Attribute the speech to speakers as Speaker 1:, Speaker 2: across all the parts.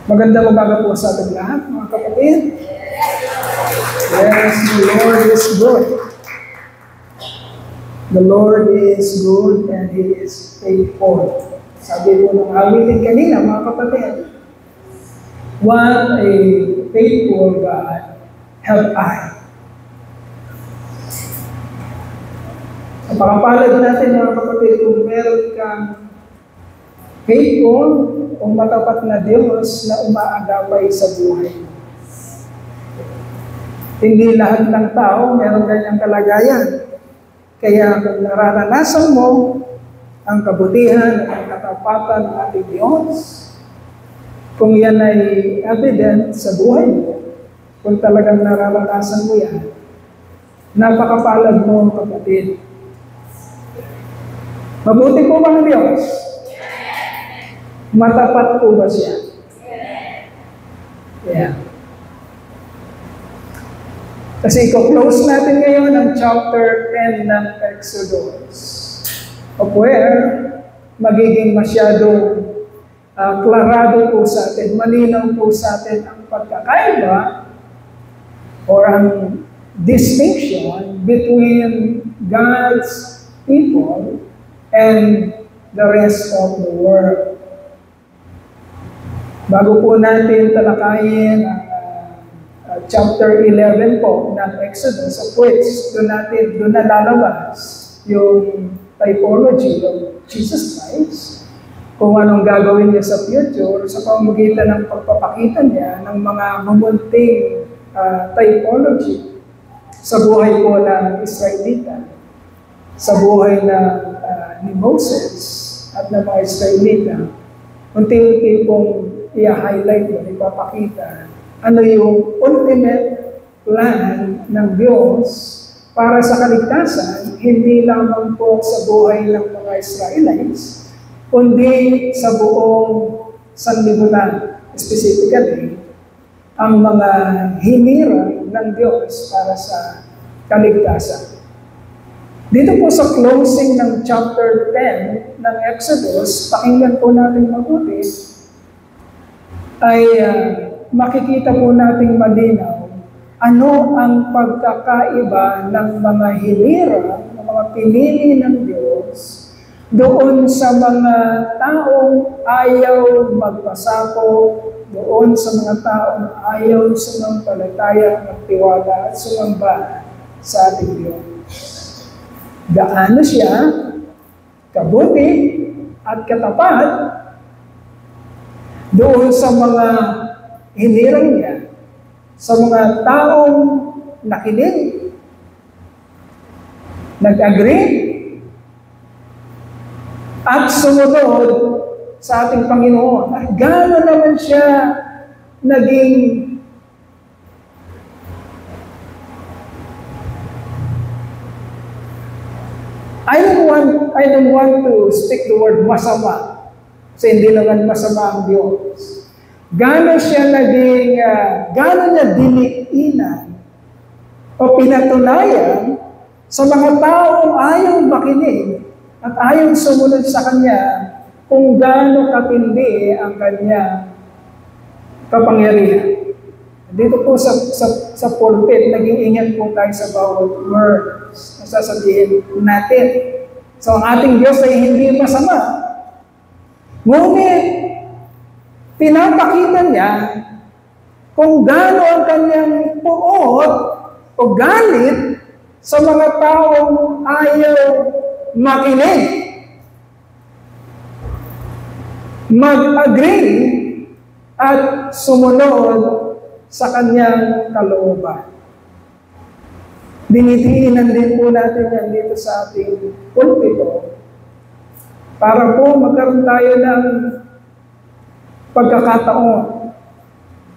Speaker 1: Magandang umaga po sa ating lahat, mga kapatid. Yes, the Lord is good. The Lord is good and He is faithful. Sabi po ng awitin kanina, mga kapatid, what a faithful God have I. Ang pakapalad natin, mga kapatid, kung meron kang faithful o matapat na Diyos na umaagapay sa buhay. Hindi lahat ng tao meron ganyang kalagayan. Kaya kung nararanasan mo ang kabutihan at ang katapatan ng ating Diyos, kung yan ay evident sa buhay mo, kung talagang nararanasan mo yan, napakapalad mo, kapatid. Mabuti po ba ang Diyos? Matapat po ba siya? Yeah. Kasi i-close natin ngayon ang chapter 10 ng Exodus, of where magiging masyadong klarado po sa atin, malinaw po sa atin ang pagkakaiba or ang distinction between God's people and the rest of the world. Bago po natin talakayin ang chapter 11 po ng Exodus, of which doon na lalabas yung typology of Jesus Christ, kung anong gagawin niya sa future, sa pamamagitan ng pagpapakita niya ng mga mamunting typology sa buhay po ng Israelita, sa buhay ni Moses at ng mga Israelita. Unti-unti pong i-highlight mo, ipapakita ano yung ultimate plan ng Diyos para sa kaligtasan, hindi lamang po sa buhay ng mga Israelites, kundi sa buong sanlibutan, specifically, ang mga hinirang ng Diyos para sa kaligtasan. Dito po sa closing ng chapter 10 ng Exodus, pakinggan po natin mabuti, ay makikita po nating malinaw ano ang pagkakaiba ng mga hinirang, ng mga pinili ng Diyos doon sa mga taong ayaw magpasako, doon sa mga taong ayaw sumampalataya, magtiwala at sumamba sa ating Diyos. Gaano siya kabuti at katapat doon sa mga hinirang niya, sa mga taong nakinig, nag-agree, at sumunod sa ating Panginoon. At gaano naman siya naging I don't want to speak the word masama. Kasi hindi naman masama ang Diyos. Gano'n siya naging, gano'n niya diniinan o pinatunayan sa mga taong ayaw makinig at ayaw sumunod sa Kanya kung gano'n katindi ang Kanya kapangyarihan. Dito po sa pulpit, naging ingat po tayo sa bawat words na sasabihin natin. So ang ating Diyos ay hindi masama. Ngunit, pinapakita niya kung gaano ang kanyang puot o galit sa mga taong ayaw makinig, mag-agree at sumunod sa kanyang kalooban. Dinidiinan din po natin yan dito sa ating pulpito para po magkaroon tayo ng pagkakataon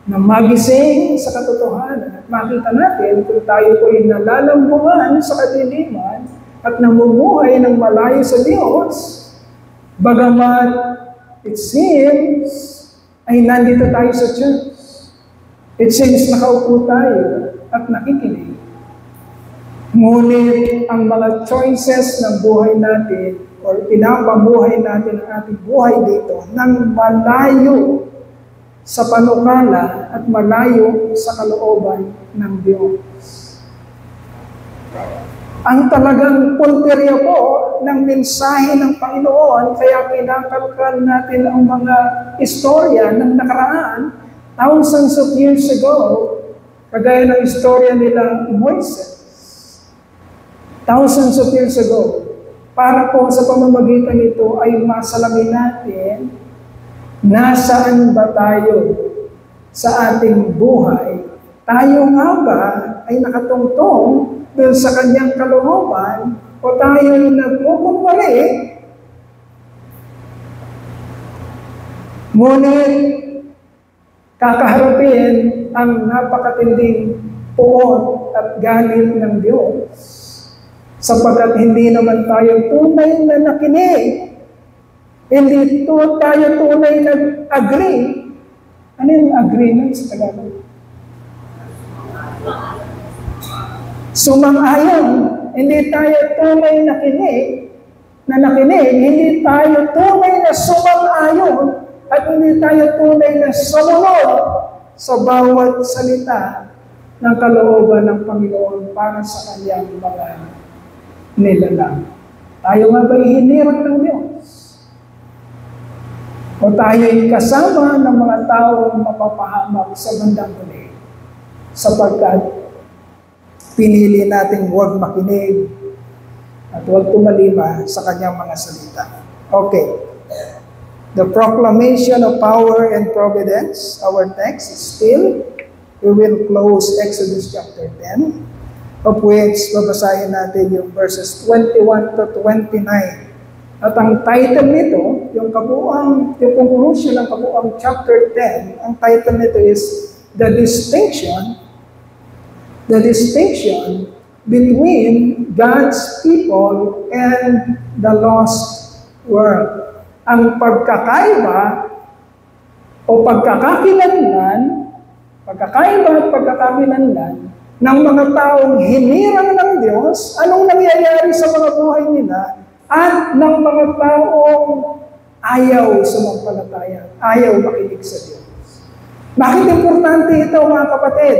Speaker 1: na magising sa katotohanan at makita natin kung tayo po ay nalalambungan sa kadiliman at namumuhay ng malayo sa Diyos, bagamat it seems ay nandito tayo sa church. It seems nakaupo tayo at nakikinig. Ngunit ang mga choices ng buhay natin or pinapabuhay natin ang ating buhay dito nang malayo sa panukala at malayo sa kalooban ng Diyos. Ang talagang punteriya po ng mensahe ng Panginoon, kaya kinakalkal natin ang mga istorya ng nakaraan, thousands of years ago, kagaya ng istorya nila Moises, thousands of years ago, para po sa pamamagitan nito ay masalamin natin nasaan ba tayo sa ating buhay. Tayo nga ba ay nakatungtong dun sa kanyang kalooban o tayo ay nagkukunwari, ngunit kakaharapin ang napakatinding puot at galit ng Diyos sapagkat hindi naman tayo tunay na nakinig, hindi tayo tunay na agree. Ano yung agreement sa Tagalog? Sumang-ayon, hindi tayo tunay na nakinig, hindi tayo tunay na sumang-ayon, at hindi tayo tunay na sumunod sa bawat salita ng kalooban ng Panginoon para sa kanyang mga nilalang. Tayo nga ba'y hinirang ng Diyos? O tayo'y kasama ng mga taong mapapahamak sa bandang huli sapagkat pinili natin huwag makinig at huwag tumalima sa kanyang mga salita. Okay. The proclamation of power and providence, our text is still, we will close Exodus chapter 10, of which babasahin natin yung verses 21 to 29. At ang title nito, yung conclusion ng kabuuang chapter 10, ang title nito is The Distinction between God's people and the lost world. Ang pagkakaiba o pagkakakilanlan ng mga taong hinirang ng Diyos, anong nangyayari sa mga buhay nila, at ng mga taong ayaw sumampalataya, ayaw makinig sa Diyos. Bakit importante ito, mga kapatid?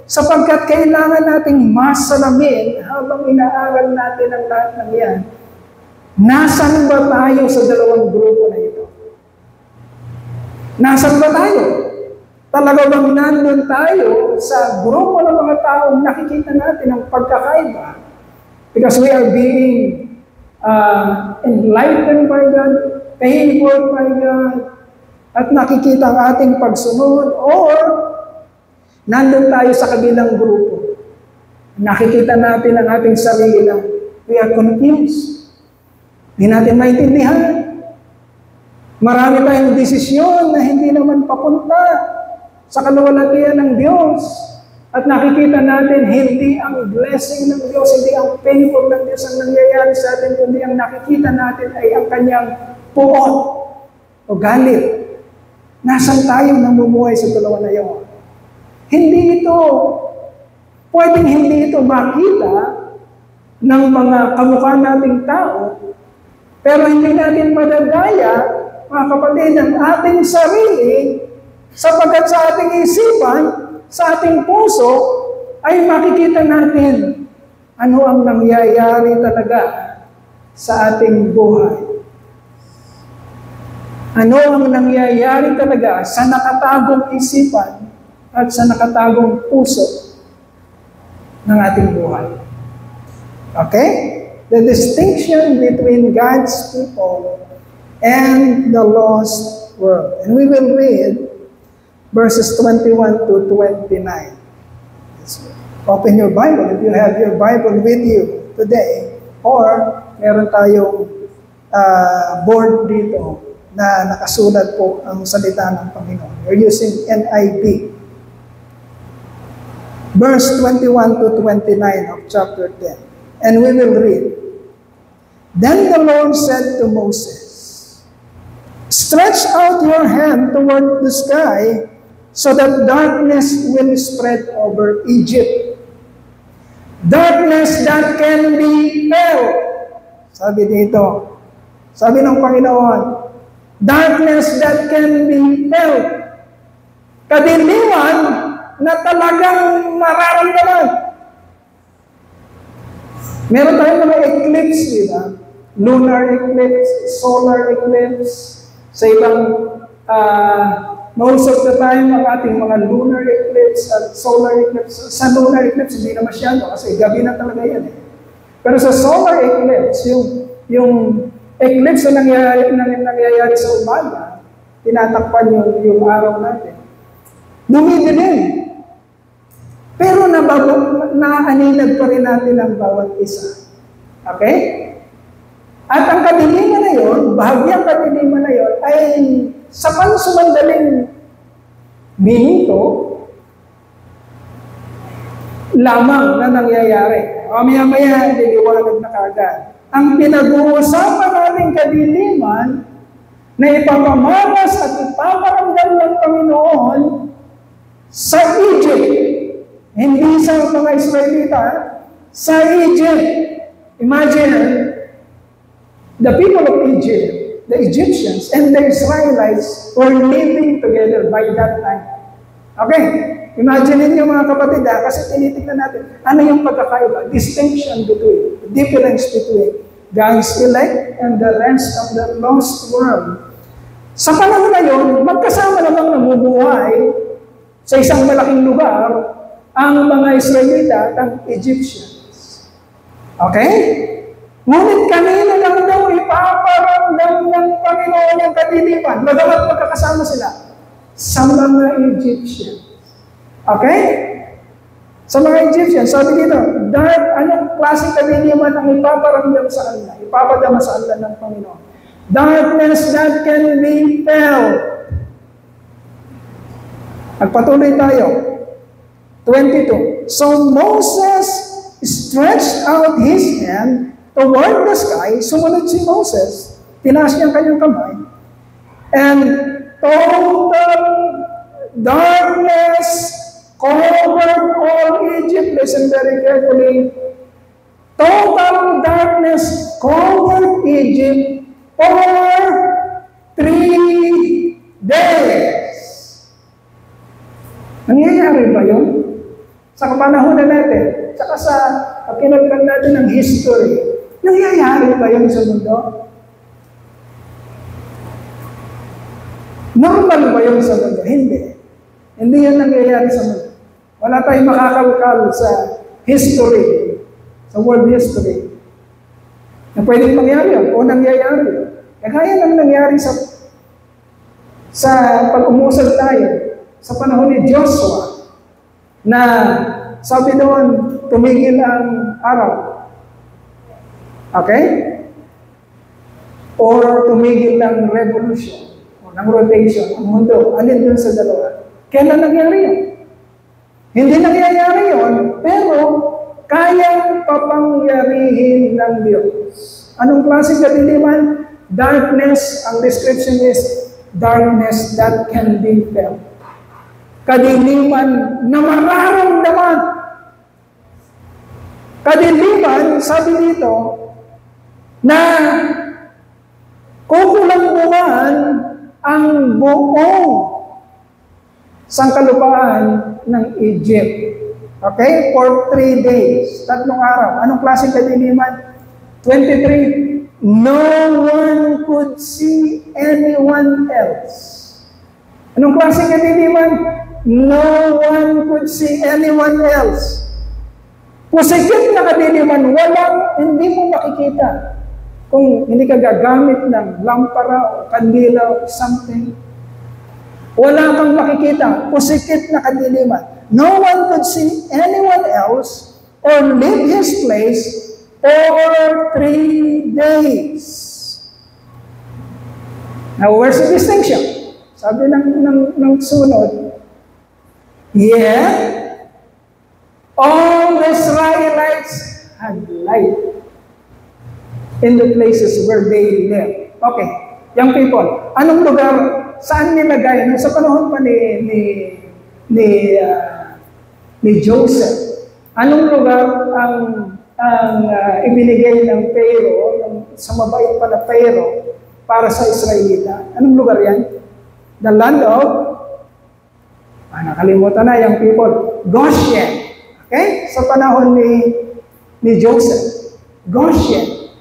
Speaker 1: Sapagkat kailangan nating masalamin habang inaaral natin ang lahat ng yan. Nasaan ba tayo sa dalawang grupo na ito? Nasaan ba tayo? Talaga bang nandun tayo sa grupo ng mga taong nakikita natin ang pagkakaiba? Because we are being enlightened by God, favored by God, at nakikita ang ating pagsunod, or nandun tayo sa kabilang grupo. Nakikita natin ang ating sarili na we are confused. Hindi natin maintindihan. Marami tayong desisyon na hindi naman papunta sa kaluwalhatian ng Diyos. At nakikita natin, hindi ang blessing ng Diyos, hindi ang favor ng Diyos ang nangyayari sa atin, kundi ang nakikita natin ay ang kanyang puot o galit. Nasaan tayo namumuhay sa dalawa na yun? Hindi ito makita ng mga kamukha nating tao, pero hindi natin madadaya, mga kapatid, ang ating sarili, sapagkat sa ating isipan, sa ating puso, ay makikita natin ano ang nangyayari talaga sa ating buhay. Ano ang nangyayari talaga sa nakatagong isipan at sa nakatagong puso ng ating buhay. Okay? The distinction between God's people and the lost world. And we will read verses 21 to 29. Open your Bible if you have your Bible with you today, or meron tayong board dito na nakasulat po ang salita ng Panginoon. We're using NIV. Verse 21 to 29 of chapter 10. And we will read. Then the Lord said to Moses, "Stretch out your hand toward the sky, so that darkness will spread over Egypt. Darkness that can be felt." Sabi dito, sabi ng Panginoon, darkness that can be felt. kadiliman na talagang mararamdaman. Meron tayong mga eclipse, di ba? Lunar eclipse, solar eclipse, sa ibang, most of the time, ang ating mga lunar eclipse at solar eclipse. Sa lunar eclipse, hindi na masyado kasi gabi na talaga yan. Pero sa solar eclipse, yung eclipse na nangyayari sa umaga, tinatakpan yung araw natin. Dumidilim. Pero naaninag pa rin natin ang bawat isa. Okay? At ang kadiliman na yun, bahagyang kadiliman na yun, ay sa pansumandaling minuto lamang na nangyayari. O maya-maya, diliwanag na kagad. Ang pinag-uusapan natin kadiliman na ipapamalas at ipaparamdam ng Panginoon sa Egypt. Hindi sa mga Israelita, sa Egypt. Imagine, the people of Egypt, the Egyptians, and the Israelites were living together by that time. Okay? Imagine niyo mga kapatid, kasi tinitignan natin, ano yung pagkakaiba? Distinction between, difference between God's elect and the rest of the lost world. Sa panahon na yun, magkasama namang namumuhay sa isang malaking lugar ang mga Israelita at ang Egyptians. Okay? Ngunit kanina lang daw ipaparamdam ng Panginoon ang kadiliman. Bagamat magkakasama sila sa mga Egyptians. Okay? Sa mga Egyptians, sabi dito, anong klaseng kadiliman ang ipaparamdam sa kanila? Ipapadama sa kanila ng Panginoon. Darkness that can be felt. Nagpatuloy tayo. 22. So Moses stretched out his hand toward the sky. Sumunod si Moses. Tinaas niya ang kanyang kamay. And total darkness covered all Egypt. Listen very carefully. Total darkness covered Egypt for 3 days. Nangyayari ba yun? Sa kapanahon na natin, saka sa kinaglag natin ng history, nangyayari ba yun sa mundo? Normal ba yun sa mundo? Hindi. Hindi yan nangyayari sa mundo. Wala tayong makakalkal sa history, sa world history, na pwedeng mangyari yun o nangyayari yun. Kaya lang nangyari sa pag-umusad tayo sa panahon ni Joshua na sabi doon, tumigil ang araw. Okay? Or tumigil ng revolution o ng rotation, ang mundo. Alin dun sa dalawa? Kailan nangyari yun? Hindi nangyayari yun, pero kayang papangyarihin ng Diyos. Anong klaseng kadiliman? Darkness, ang description is darkness that can be felt. Kadiliman na mararamdaman. Kadiliman, sabi dito, na kukulangkuhan ang buong sangkalupaan ng Egypt. Okay? For 3 days. 3 araw. Anong klaseng kadiliman? 23. No one could see anyone else. Anong klaseng kadiliman? No one could see anyone else. Pusikip na kadiliman, hindi mo makikita. Kung hindi ka gagamit ng lampara o kandila o something, wala kang makikita. Pusikip na kadiliman. No one could see anyone else or leave his place for 3 days. Now, where's the distinction? Sabi ng sunod, yet, all the Israelites had light in the places where they live. Okay, young people, anong lugar, saan nilagay? Sa panahon pa ni Joseph, anong lugar ang ibinigay ng Pharaoh, sa mabait pa na Pharaoh, para sa Israelita? Anong lugar yan? The land of Nakalimutan na yung people. Goshen. Okay? Sa panahon ni Joseph. Goshen.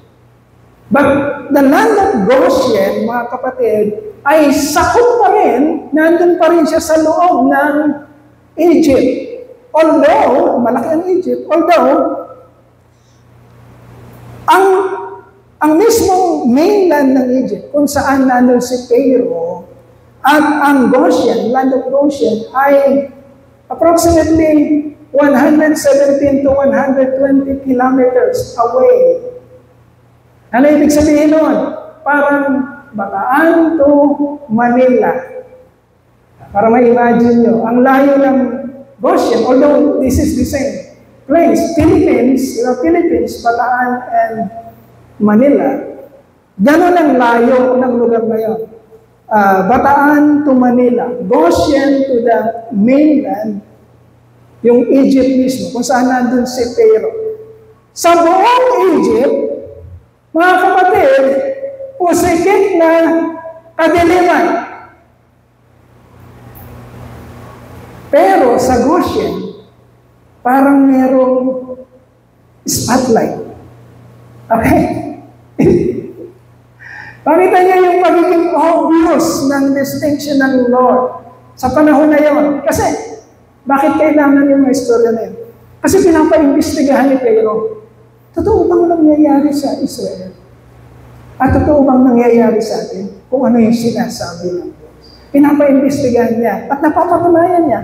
Speaker 1: But the land of Goshen, mga kapatid, ay sakop pa rin, nandun pa rin siya sa loob ng Egypt. Although, malaki ang Egypt, ang mismong mainland ng Egypt, kung saan nandun si Pharaoh, at ang Goshen, land of Goshen, ay approximately 117 to 120 kilometers away. Ano ibig sabihin nun? Parang Bataan to Manila. Para ma-imagine nyo, ang layo ng Goshen, although this is the same place, Philippines, Bataan and Manila, gano'n ang layo ng lugar na yun. Bataan to Manila, Goshen to the mainland, yung Egypt mismo, kung saan nandun si Pharaoh. Sa buong Egypt, mga kapatid, pusikit na kadiliman. Pero sa Goshen, parang merong spotlight. Okay? Pakita niyo yung pagiging obvious ng distinction ng Lord sa panahon na yun. Kasi, bakit kailangan yung mga istorya na yun? Kasi pinapaimbestigahan ni Pharaoh. Totoo bang nangyayari sa Israel? At totoo bang nangyayari sa atin kung ano yung sinasabi ng Diyos? Pinapaimbestigahan niya at napapatunayan niya.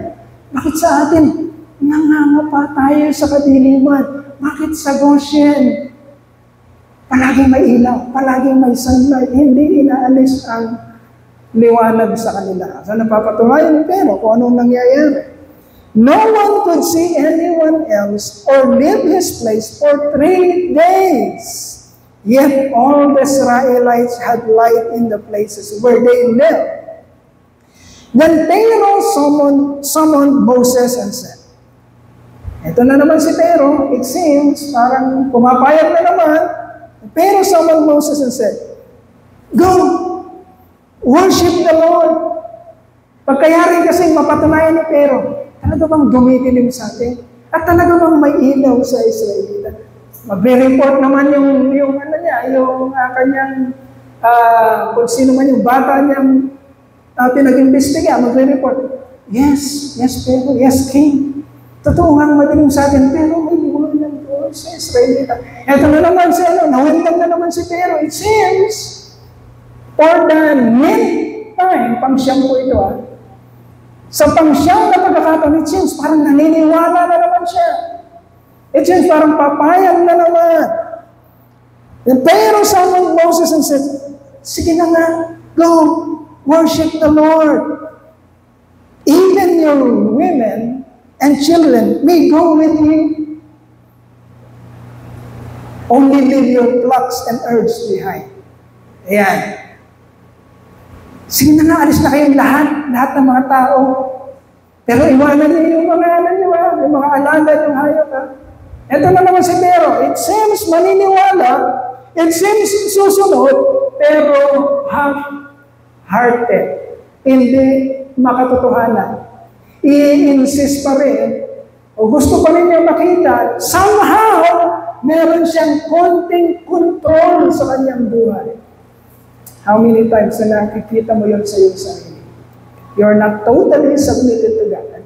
Speaker 1: Bakit sa atin? Nangangapa tayo sa kadiliman. Bakit sa Goshen? Palaging may ilaw, palaging may sunlight, hindi inaalis ang liwanag sa kanila. So napapatunayan ni Pharaoh kung anong nangyayari. No one could see anyone else or leave his place for 3 days. Yet all the Israelites had light in the places where they lived. Then Pharaoh summoned Moses and said, ito na naman si Pharaoh, it seems, parang pumapayag na naman. Pharaoh summoned Moses and said, go, worship the Lord. Pagkayari kasing mapatunayan ni Pharaoh, talaga bang dumidilim sa atin? At talaga bang may ilaw sa Israelita? Magre-report naman yung kanyang, kung sino man yung bata niyang pinag-imbestiga, magre-report. Yes, Pharaoh, yes, King. Totoo nga madilim sa atin, pero may liwanag ng Diyos sa Israelita. Ito na naman si nawindang na naman si Pharaoh. It seems, for the ninth time, pang-siyam po ito sa pang-siyam na pagkakataon, it seems, parang naniniwala na naman siya. It seems parang papayag na naman. And Pharaoh summoned Moses and said, sige na nga, go, worship the Lord. Even your women and children may go with you. Only leave your flocks and herds behind. Ayan. Sige na nga, alis na kayong lahat ng mga tao. Pero iwanan niyo yung mga alaga ng hayop. Ito na naman si Pharaoh. It seems maniniwala, it seems susunod, pero half-hearted. Hindi makatotohanan. I-insist pa rin, o gusto pa rin niya makita, somehow, meron siyang konting control sa kanyang buhay. How many times na nakikita mo yun sa iyong sarili? You're not totally submitted to God.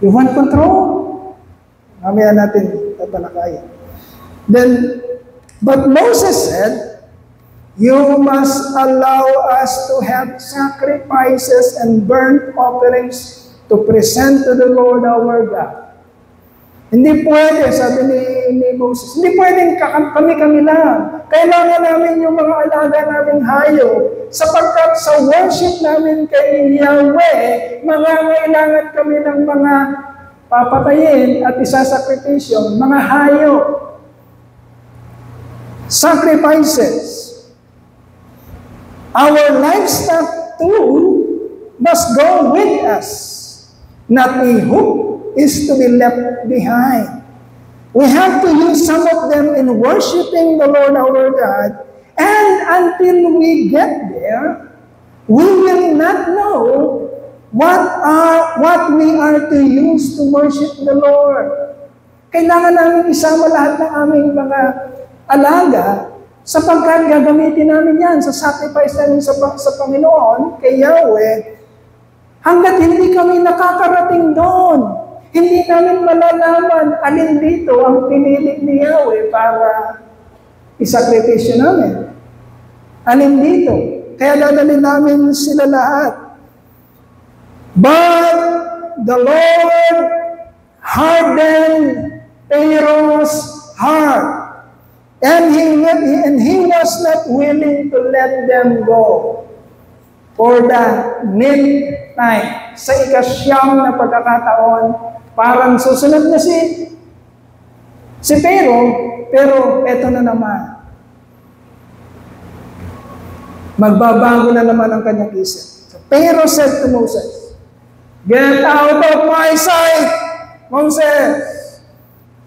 Speaker 1: You want control? Mamaya natin tatalakayin. Then, but Moses said, you must allow us to have sacrifices and burnt offerings to present to the Lord our God. Hindi pwede, sabi ni Moses, hindi pwedeng kami lang. Kailangan namin yung mga alaga naming hayop sapagkat sa worship namin kay Yahweh, mangangailangan kami ng mga papatayin at isasakripisyon, mga hayop. Sacrifices. Our livestock too must go with us. Not a hoof is to be left behind. We have to use some of them in worshiping the Lord our God, and until we get there, we will not know what are what we are to use to worship the Lord. Kailangan namin isama lahat ng aming mga alaga sapagkat gagamitin namin yan sa sacrifice namin sa Panginoon, kay Yahweh, hanggat hindi kami nakakarating doon. Hindi namin malalaman alin dito ang pinili ni Yahweh para isakripisyo namin. Alin dito. Kaya dadalhin namin sila lahat. But the Lord hardened Pharaoh's heart, and he was not willing to let them go for the midnight. Sa ikasyam na pagkakataon, parang susunod na si Pharaoh, pero eto na naman. Magbabago na naman ang kanyang isip. So Pharaoh said to Moses, "Get out of my sight, Moses.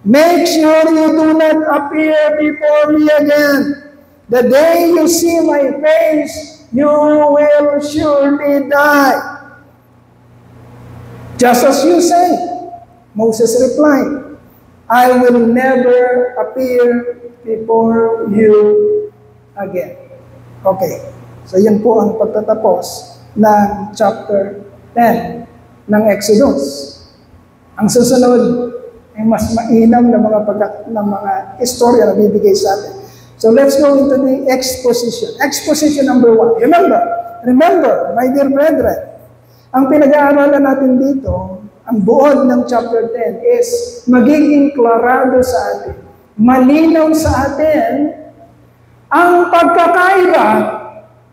Speaker 1: Make sure you do not appear before me again. The day you see my face, you will surely die." Just as you say, Moses replied, "I will never appear before you again." Okay, so yan po ang pagtatapos ng chapter 10 ng Exodus. Ang susunod ay mas mainam na mga istorya na bibigay sa atin. So let's go into the exposition. Exposition number 1. Remember, my dear brethren, ang pinag-aaralan natin dito, ang buod ng chapter 10 is magiging klarado sa atin, malinaw sa atin, ang pagkakaiba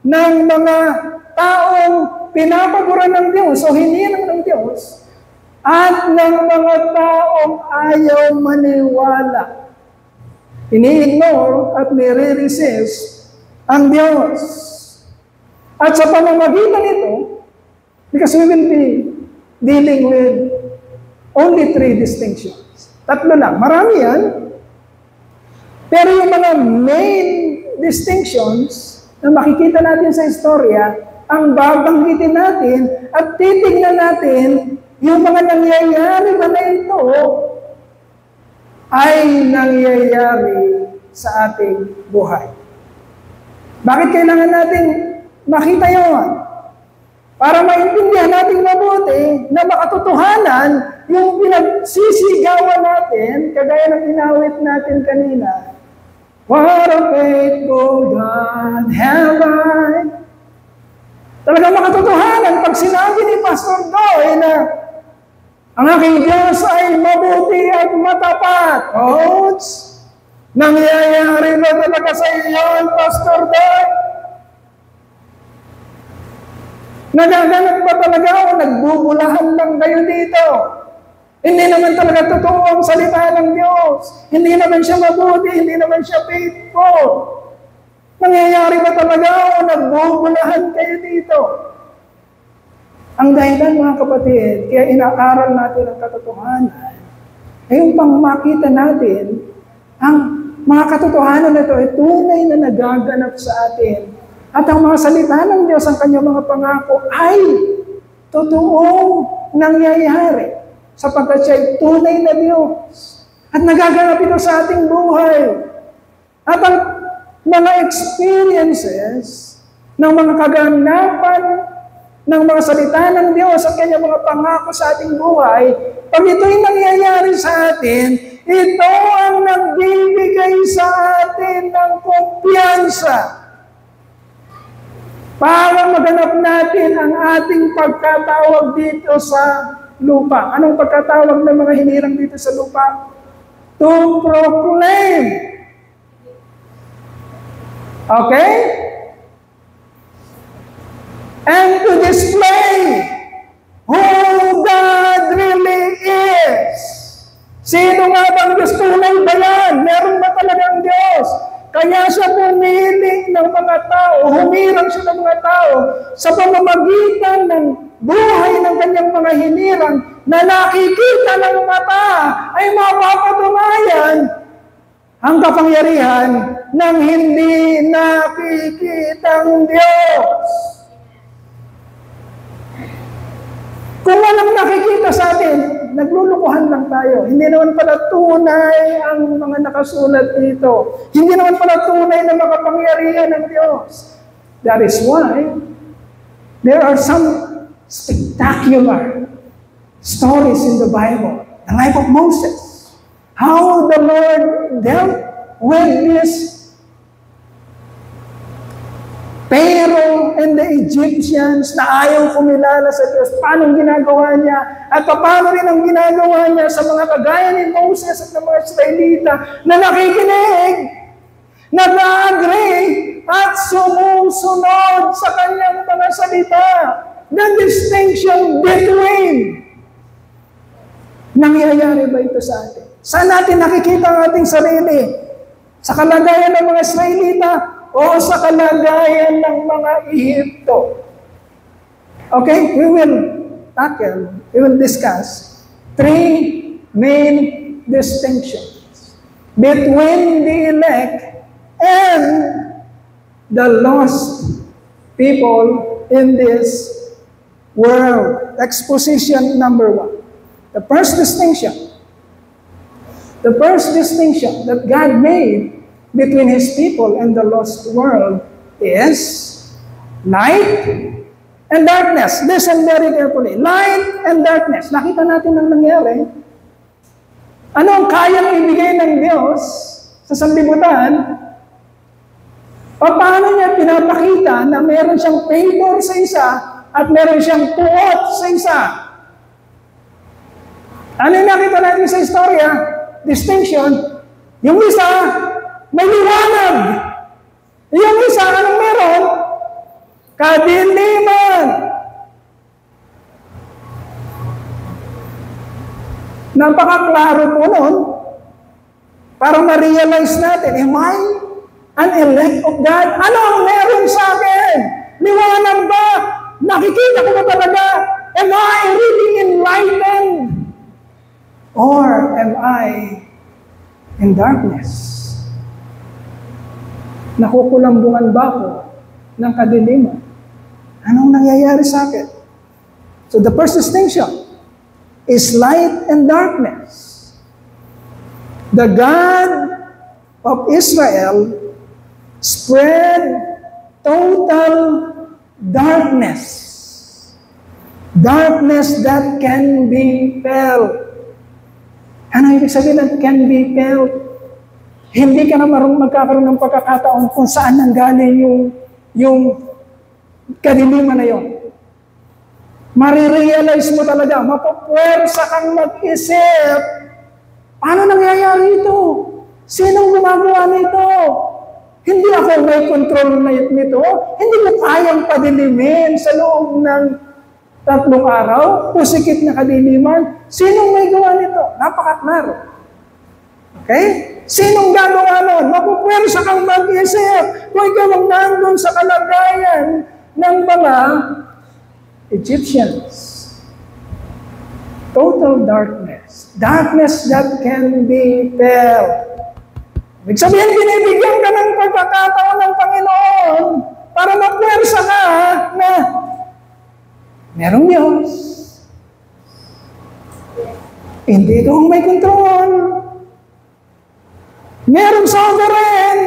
Speaker 1: ng mga taong pinapaboran ng Diyos o hinihinang ng Diyos at ng mga taong ayaw maniwala. Ini-ignore at nire-resist ang Diyos. At sa pamamagitan nito, because we will be dealing with only 3 distinctions. 3 lang. Marami yan. Pero yung mga main distinctions na makikita natin sa istorya, ang babanggitin natin at titignan natin yung mga nangyayari ba na ito ay nangyayari sa ating buhay. Bakit kailangan natin makita yun? Para maintindihan natin mabuti na makatotohanan yung pinagsisigawan natin, kagaya ng inawit natin kanina. What a faithful God have I. Talagang makatotohanan pag sinabi ni Pastor Doy na ang aking Diyos ay mabuti at matapat. Coach, nangyayari na talaga sa iyo, Pastor Doy? Nagaganap ba talaga o nagbubulahan lang kayo dito? Hindi naman talaga totoo ang salita ng Diyos. Hindi naman siya mabuti, hindi naman siya faithful. Nangyayari ba talaga o nagbubulahan kayo dito? Ang dahilan, mga kapatid, kaya inaaral natin ang katotohanan, ay yung pang makita natin, ang mga katotohanan na ito ay tunay na nagaganap sa atin. At ang mga salita ng Diyos, ang kanyang mga pangako, ay totoong nangyayari sapagkat siya ay tunay na Diyos. At nagaganap ito sa ating buhay. At ang mga experiences ng mga kaganapan ng mga salita ng Diyos at kanyang mga pangako sa ating buhay, pag ito'y nangyayari sa atin, ito ang nagbibigay sa atin ng kumpiyansa para maganap natin ang ating pagkatawag dito sa lupa. Anong pagkatawag ng mga hinirang dito sa lupa? To proclaim. Okay? And to display who God really is. Sino nga bang Diyos? Tunay ba yan? Meron ba talagang Diyos? Kaya siya pumili ng mga tao, humirang siya ng mga tao sa pamamagitan ng buhay ng kanyang mga hinirang na nakikita ng mata ay mapapatunayan ang kapangyarihan ng hindi nakikitang Diyos. Kung walang nakikita sa atin, naglulukuhan lang tayo. Hindi naman pala tunay ang mga nakasulat dito. Hindi naman pala tunay na makapangyarihan ng Diyos. That is why there are some spectacular stories in the Bible. The life of Moses. How the Lord dealt with this Pharaoh and the Egyptians na ayaw kumilala sa Diyos. Paano ginagawa niya? At paano rin ang ginagawa niya sa mga kagaya ni Moses at ng mga Israelita na nakikinig, nag-agree, at sumusunod sa kanyang mga salita. The distinction between. Nangyayari ba ito sa atin? Saan natin nakikita ang ating sarili? Sa kalagayan ng mga Israelita o sa kalagayan ng mga Ehipto? Okay, we will discuss three main distinctions between the elect and the lost people in this world. Exposition number 1. The first distinction that God made between His people and the lost world is light and darkness. Listen very carefully. Light and darkness. Nakita natin ang nangyari. Ano ang kayang ibigay ng Diyos sa sanlibutan? Paano niya pinapakita na meron siyang favor sa isa at meron siyang puot sa isa? Ano yung nakita natin sa istorya? Distinction. Yung isa, may liwanag. Yung isa, anong meron? Kadiliman. Napakaklaro po nun. Para ma-realize natin, am I an elect of God? Ano ang meron sa akin? Liwanag ba? Nakikita ko ba talaga? Am I really enlightened? Or am I in darkness? Nakukulambungan ba ako ng kadiliman? Anong nangyayari sa akin? So the first distinction is light and darkness. The God of Israel spread total darkness. Darkness that can be felt. Ano ibig sabihin that can be felt? Hindi ka na magkakaroon ng pagkakataon kung saan nanggaling yung kadiliman na yun. Marirealize mo talaga, mapapwersa kang mag-isip. Paano nangyayari ito? Sinong gumagawa nito? Hindi ako may control nito. Hindi mo kayang padilimin sa loob ng 3 araw, pusikit na kadiliman. Sinong may gawa nito? Napakaklaro. Okay? Sinong gagawa nun? Mapupwersa kang mag-isip. Kung ikaw ang nandun sa kalagayan ng mga Egyptians. Total darkness. Darkness that can be felt. Ibig sabihin, binibigyan ka ng pagkakataon ng Panginoon para mapwersa ka na merong Diyos. Hindi ito ang may kontrol. Merong sovereign.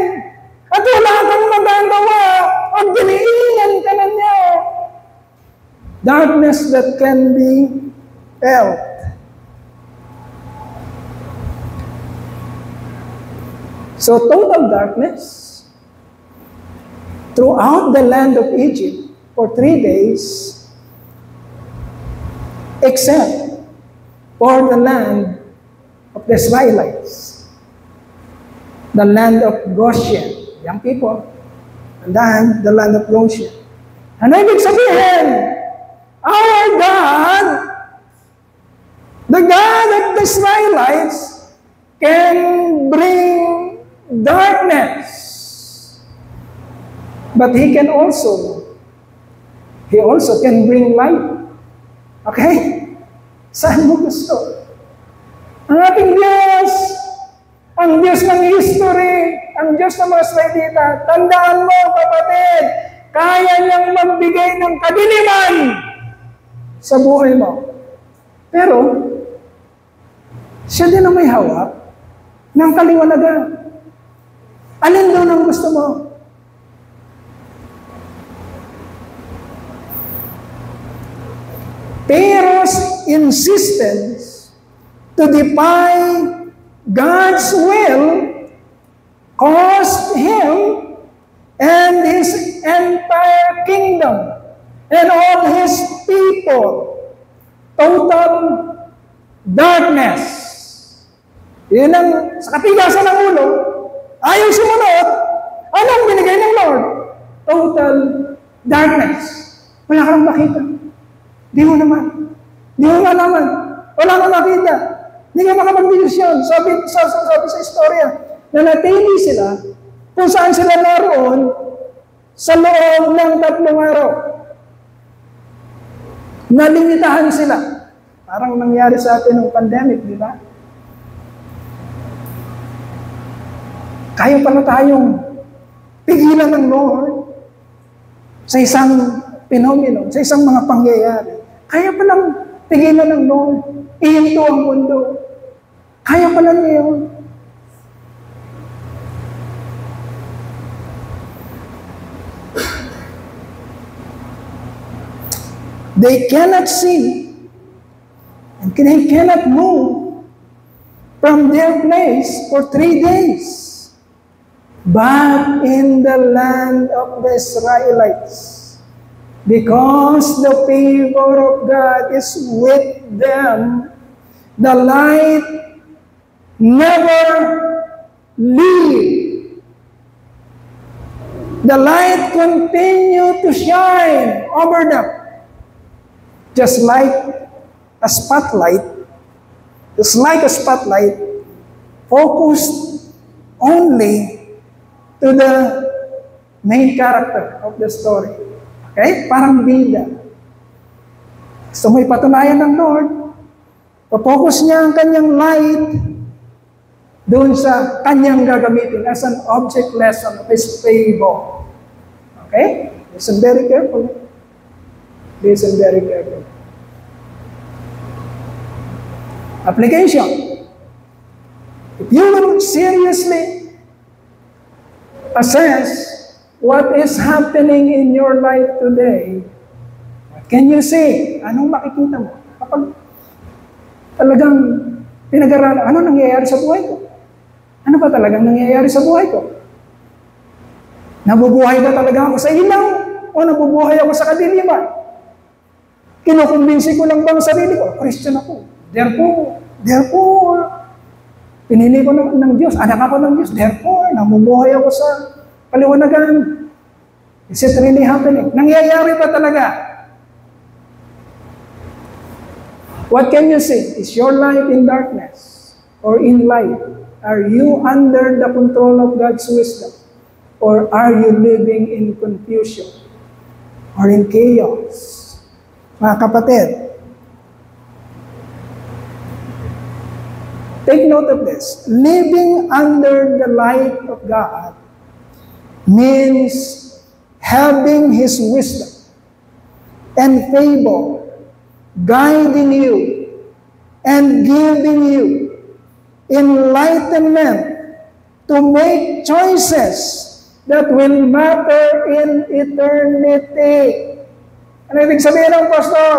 Speaker 1: At wala kang magagawa. At diniinan ka na niya. Darkness that can be felt. So total darkness throughout the land of Egypt for 3 days, except for the land of the Israelites, the land of Goshen, young people, and then the land of Goshen. Ano ibig sabihin? Our God, the God of the Israelites, can bring darkness, but He also can bring light. Okay? Saan mo gusto? Ang ating Diyos, ang Diyos ng history, ang Diyos ng mga Israelita, tandaan mo, kapatid, kaya niyang magbigay ng kadiliman sa buhay mo. Pero, siya din ang may hawak ng kaliwanagan. Alin doon ang gusto mo? Pharaoh's insistence to defy God's will caused him and his entire kingdom and all his people total darkness. Yun ang sa katigasan ng ulo, ayaw sumunod. Anong binigay ng Lord? Total darkness. Wala kang makita. Di mo naman. Di mo malaman. Wala kang makita. Hindi ka makapag-desisyon. Sabi sa istorya, na natili sila kung saan sila naroon sa loob ng 3 araw. Nalimitahan sila. Parang nangyari sa atin ng pandemic, di ba? Kaya pala tayong pigilan ng Lord sa isang phenomenon, sa isang mga pangyayari. Kaya palang pigilan ng Lord, ihinto ang mundo. Kaya pala niya yun. They cannot see and they cannot move from their place for 3 days. But in the land of the Israelites, because the favor of God is with them, the light never leaves. The light continues to shine over them. Just like a spotlight, focused only to the main character of the story. Okay? Parang bida. So may patunayan ng Lord, focus niya ang kanyang light doon sa kanyang gagamitin as an object lesson of His favor. Okay? Listen very carefully. Listen very carefully. Application. If you will seriously assess what is happening in your life today, what can you say? Anong makikita mo? Kapag talagang pinag-aralan, ano nangyayari sa buhay ko? Ano ba talagang nangyayari sa buhay ko? Nabubuhay ba talaga ako sa ilaw? O nabubuhay ako sa kadiliman? Kinukumbinsi ko lang bang sarili ko? Christian ako. Therefore, pinili ko ng Diyos. Anak ako ng Diyos. Therefore, namumuhay ako sa kaliwanagan. Is it really happening? Nangyayari ba talaga? What can you say? Is your life in darkness or in light? Are you under the control of God's wisdom? Or are you living in confusion or in chaos? Mga kapatid, take note of this. Living under the light of God means having His wisdom and favor guiding you and giving you enlightenment to make choices that will matter in eternity. Ano ibig sabihin ng pastor?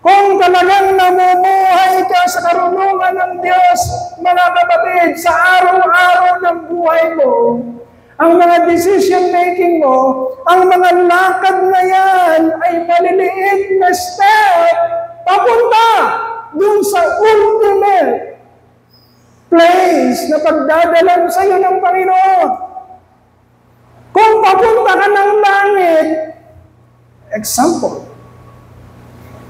Speaker 1: Kung talagang namumuhay ka sa karunungan ng Diyos, mga kapatid, sa araw-araw ng buhay mo, ang mga decision-making mo, ang mga lakad na yan ay maliliit na step papunta dun sa ultimate place na pagdadalan sa iyo ng Panginoon. Kung papunta ka ng langit, example,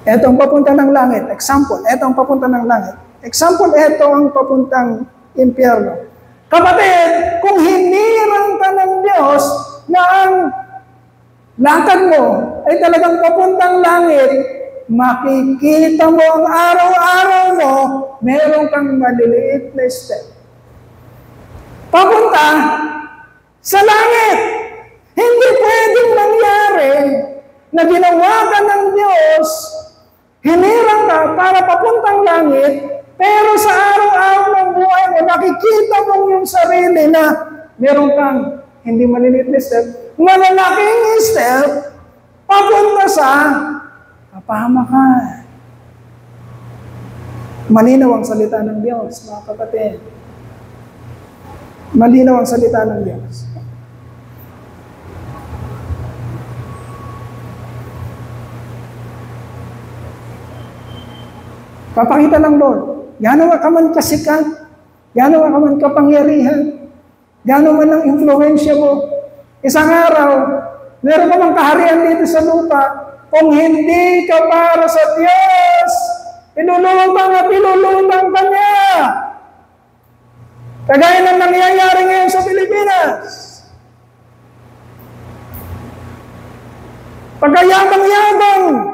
Speaker 1: etong papunta ng langit. Example, etong papunta ng langit. Example, eto ang papuntang impyerno. Kapatid, kung hinirang ka ng Diyos na ang lakad mo ay talagang papuntang langit, makikita mo ang araw-araw mo, meron kang maliliit na step. Papunta sa langit. Hindi pwedeng mangyari na ginawa ka ng Diyos, hinirang ka papuntang langit, pero sa araw-araw ng buhay mo, nakikita mo yung sarili na meron kang hindi maliliit na step, malalaking step, papunta sa kapahamakan. Malinaw ang salita ng Diyos, mga kapatid. Malinaw ang salita ng Diyos. Papakita lang, Lord, gano'n ka man kasikat, gano'n ka man kapangyarihan, gano'n man ang influensya mo. Isang araw, meron ka mang kaharian dito sa lupa, kung hindi ka para sa Diyos, pinulutang ka niya. Kagaya ng nangyayari ngayon sa Pilipinas. Pagkayabang-yabang.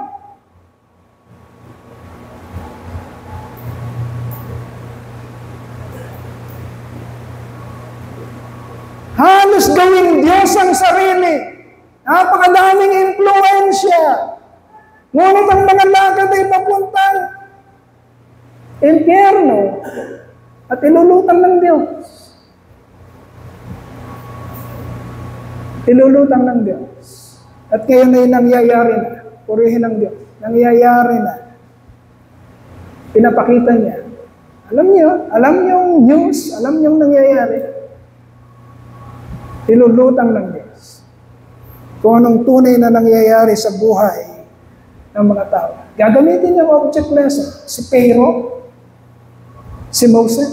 Speaker 1: Halos gawing Diyos ang sarili. Napakadaming impluensya. Ngunit ang mga lakad ay papuntang impyerno at ilulutang ng Diyos. Ilulutang ng Diyos. At ngayon ay nangyayari na. Purihin ng Diyos. Nangyayari na. Pinapakita niya. Alam niyo yung news, alam niyo yung nangyayari. Ilulutang ng Diyos. Kung anong tunay na nangyayari sa buhay ng mga tao. Gagamitin niya ang object lesson. Si Pharaoh, si Moses,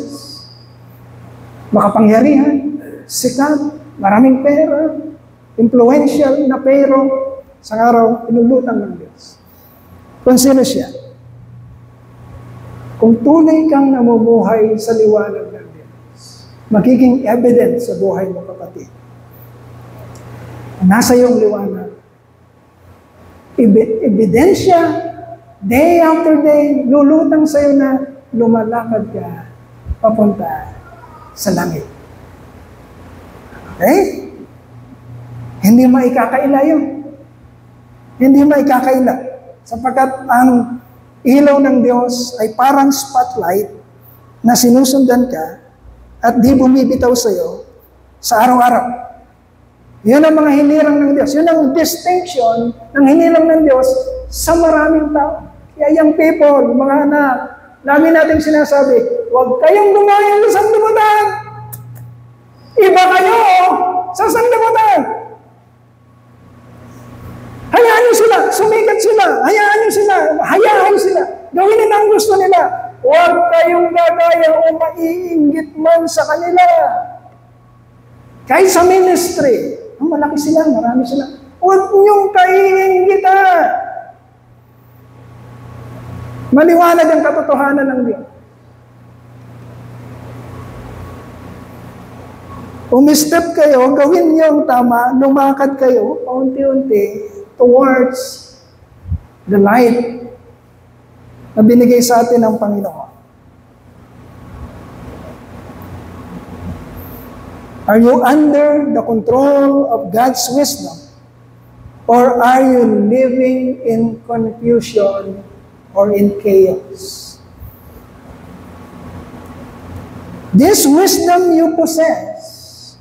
Speaker 1: makapangyarihan, sikat, maraming pera, influential na Pharaoh, sa araw, inulutang ng Diyos. Kung sino siya? Kung tunay kang namumuhay sa liwanag ng Diyos, magiging evidence sa buhay mo, kapatid. Nasa iyong liwanag. Ebidensya, day after day, lulutang sa iyo na lumalakad ka papunta sa langit. Okay? Hindi maikakaila yun. Hindi maikakaila. Sapagkat ang ilaw ng Diyos ay parang spotlight na sinusundan ka at di bumibitaw sa iyo sa araw-araw. Yun ang mga hinirang ng Diyos. Yun ang distinction ng hinirang ng Diyos sa maraming tao. Kaya yung people, mga anak, lagi natin sinasabi, huwag kayong lumayo sa sanlibutan. Iba kayo sa sanlibutan. Hayaan nyo sila, sumikat sila, hayaan sila, gawin nila ang gusto nila. Huwag kayong gagaya o maiinggit man sa kanila. Kahit sa ministry, malaki sila, marami sila. Huwag niyong kaiinggitan. Maliwanag ang katotohanan ng Diyos. Umistep kayo, gawin niyo ang tama, lumakad kayo, paunti-unti, towards the light na binigay sa atin ng Panginoon. Are you under the control of God's wisdom? Or are you living in confusion or in chaos? This wisdom you possess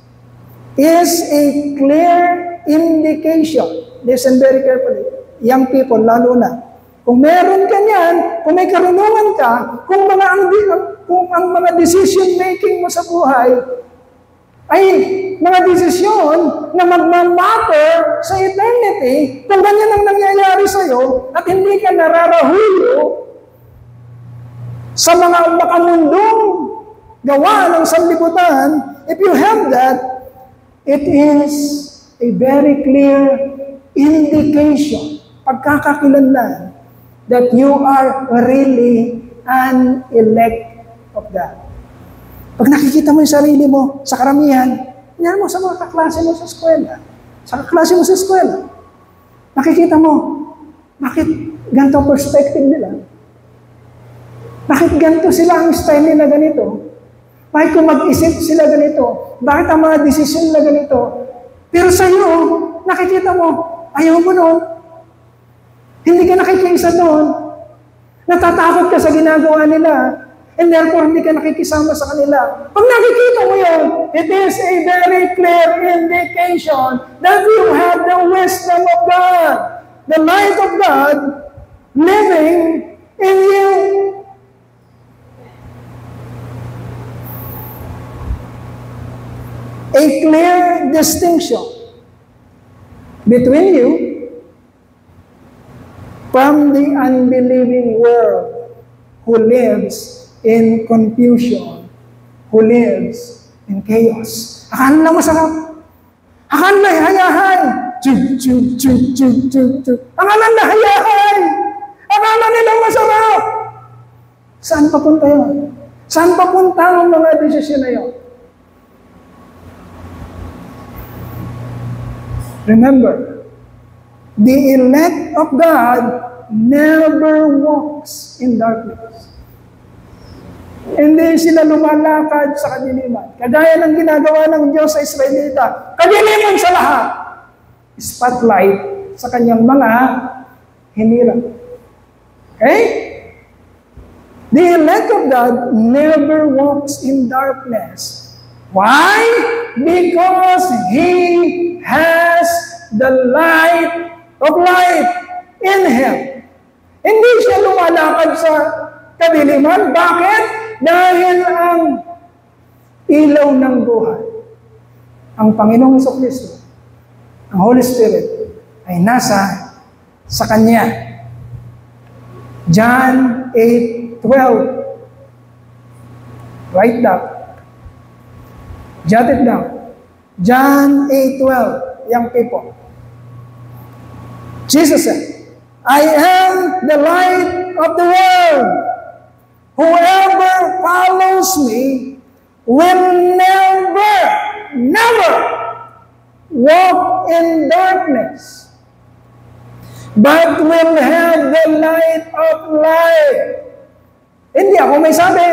Speaker 1: is a clear indication. Listen very carefully. Young people, lalo na. Kung meron ka niyan, kung may karunungan ka, kung ang mga decision making mo sa buhay ay mga desisyon na magmamatter sa eternity, kung ganyan ang nangyayari sa'yo at hindi ka nararahulo sa mga makamundong gawa ng sanlibutan, if you have that, it is a very clear indication, pagkakakilanlan, that you are really an elect of God. Pag nakikita mo yung sarili mo sa karamihan, yan mo sa mga kaklase mo sa eskwela. Sa kaklase mo sa eskwela. Nakikita mo, bakit ganito perspective nila? Bakit ganito sila ang style nila ganito? Bakit kung mag-isip sila ganito? Bakit ang mga desisyon nila ganito? Pero sa iyo, nakikita mo, ayaw mo noon. Hindi ka nakikiisa doon. Natatakot ka sa ginagawa nila. And therefore, hindi ka nakikisama sa kanila. Pag nakikita mo yun, it is a very clear indication that you have the wisdom of God, the light of God living in you. A clear distinction between you from the unbelieving world who lives in confusion, who lives in chaos. Akala na masarap. Akala na hayahay. Chug, chug, chug, chug, chug, chug. Akala na hayahay. Akala nila masarap. Saan papunta yun? Saan papunta ang mga desisyon na yun? Remember, the elect of God never walks in darkness. Hindi sila lumalakad sa kadiliman. Kagaya ng ginagawa ng Diyos sa Israelita. Kadiliman sa lahat. Spotlight sa kanyang mga hinirang. Okay? The elect of God never walks in darkness. Why? Because He has the light of light in Him. Hindi siya lumalakad sa kadiliman. Bakit? Dahil ang ilaw ng buhay, ang Panginoong Jesucristo, ang Holy Spirit, ay nasa sa Kanya. John 8:12. Write that. Jot it down. John 8:12. Young people. Jesus said, I am the light of the world. Whoever follows me will never walk in darkness, but will have the light of life. Hindi ako may sabi.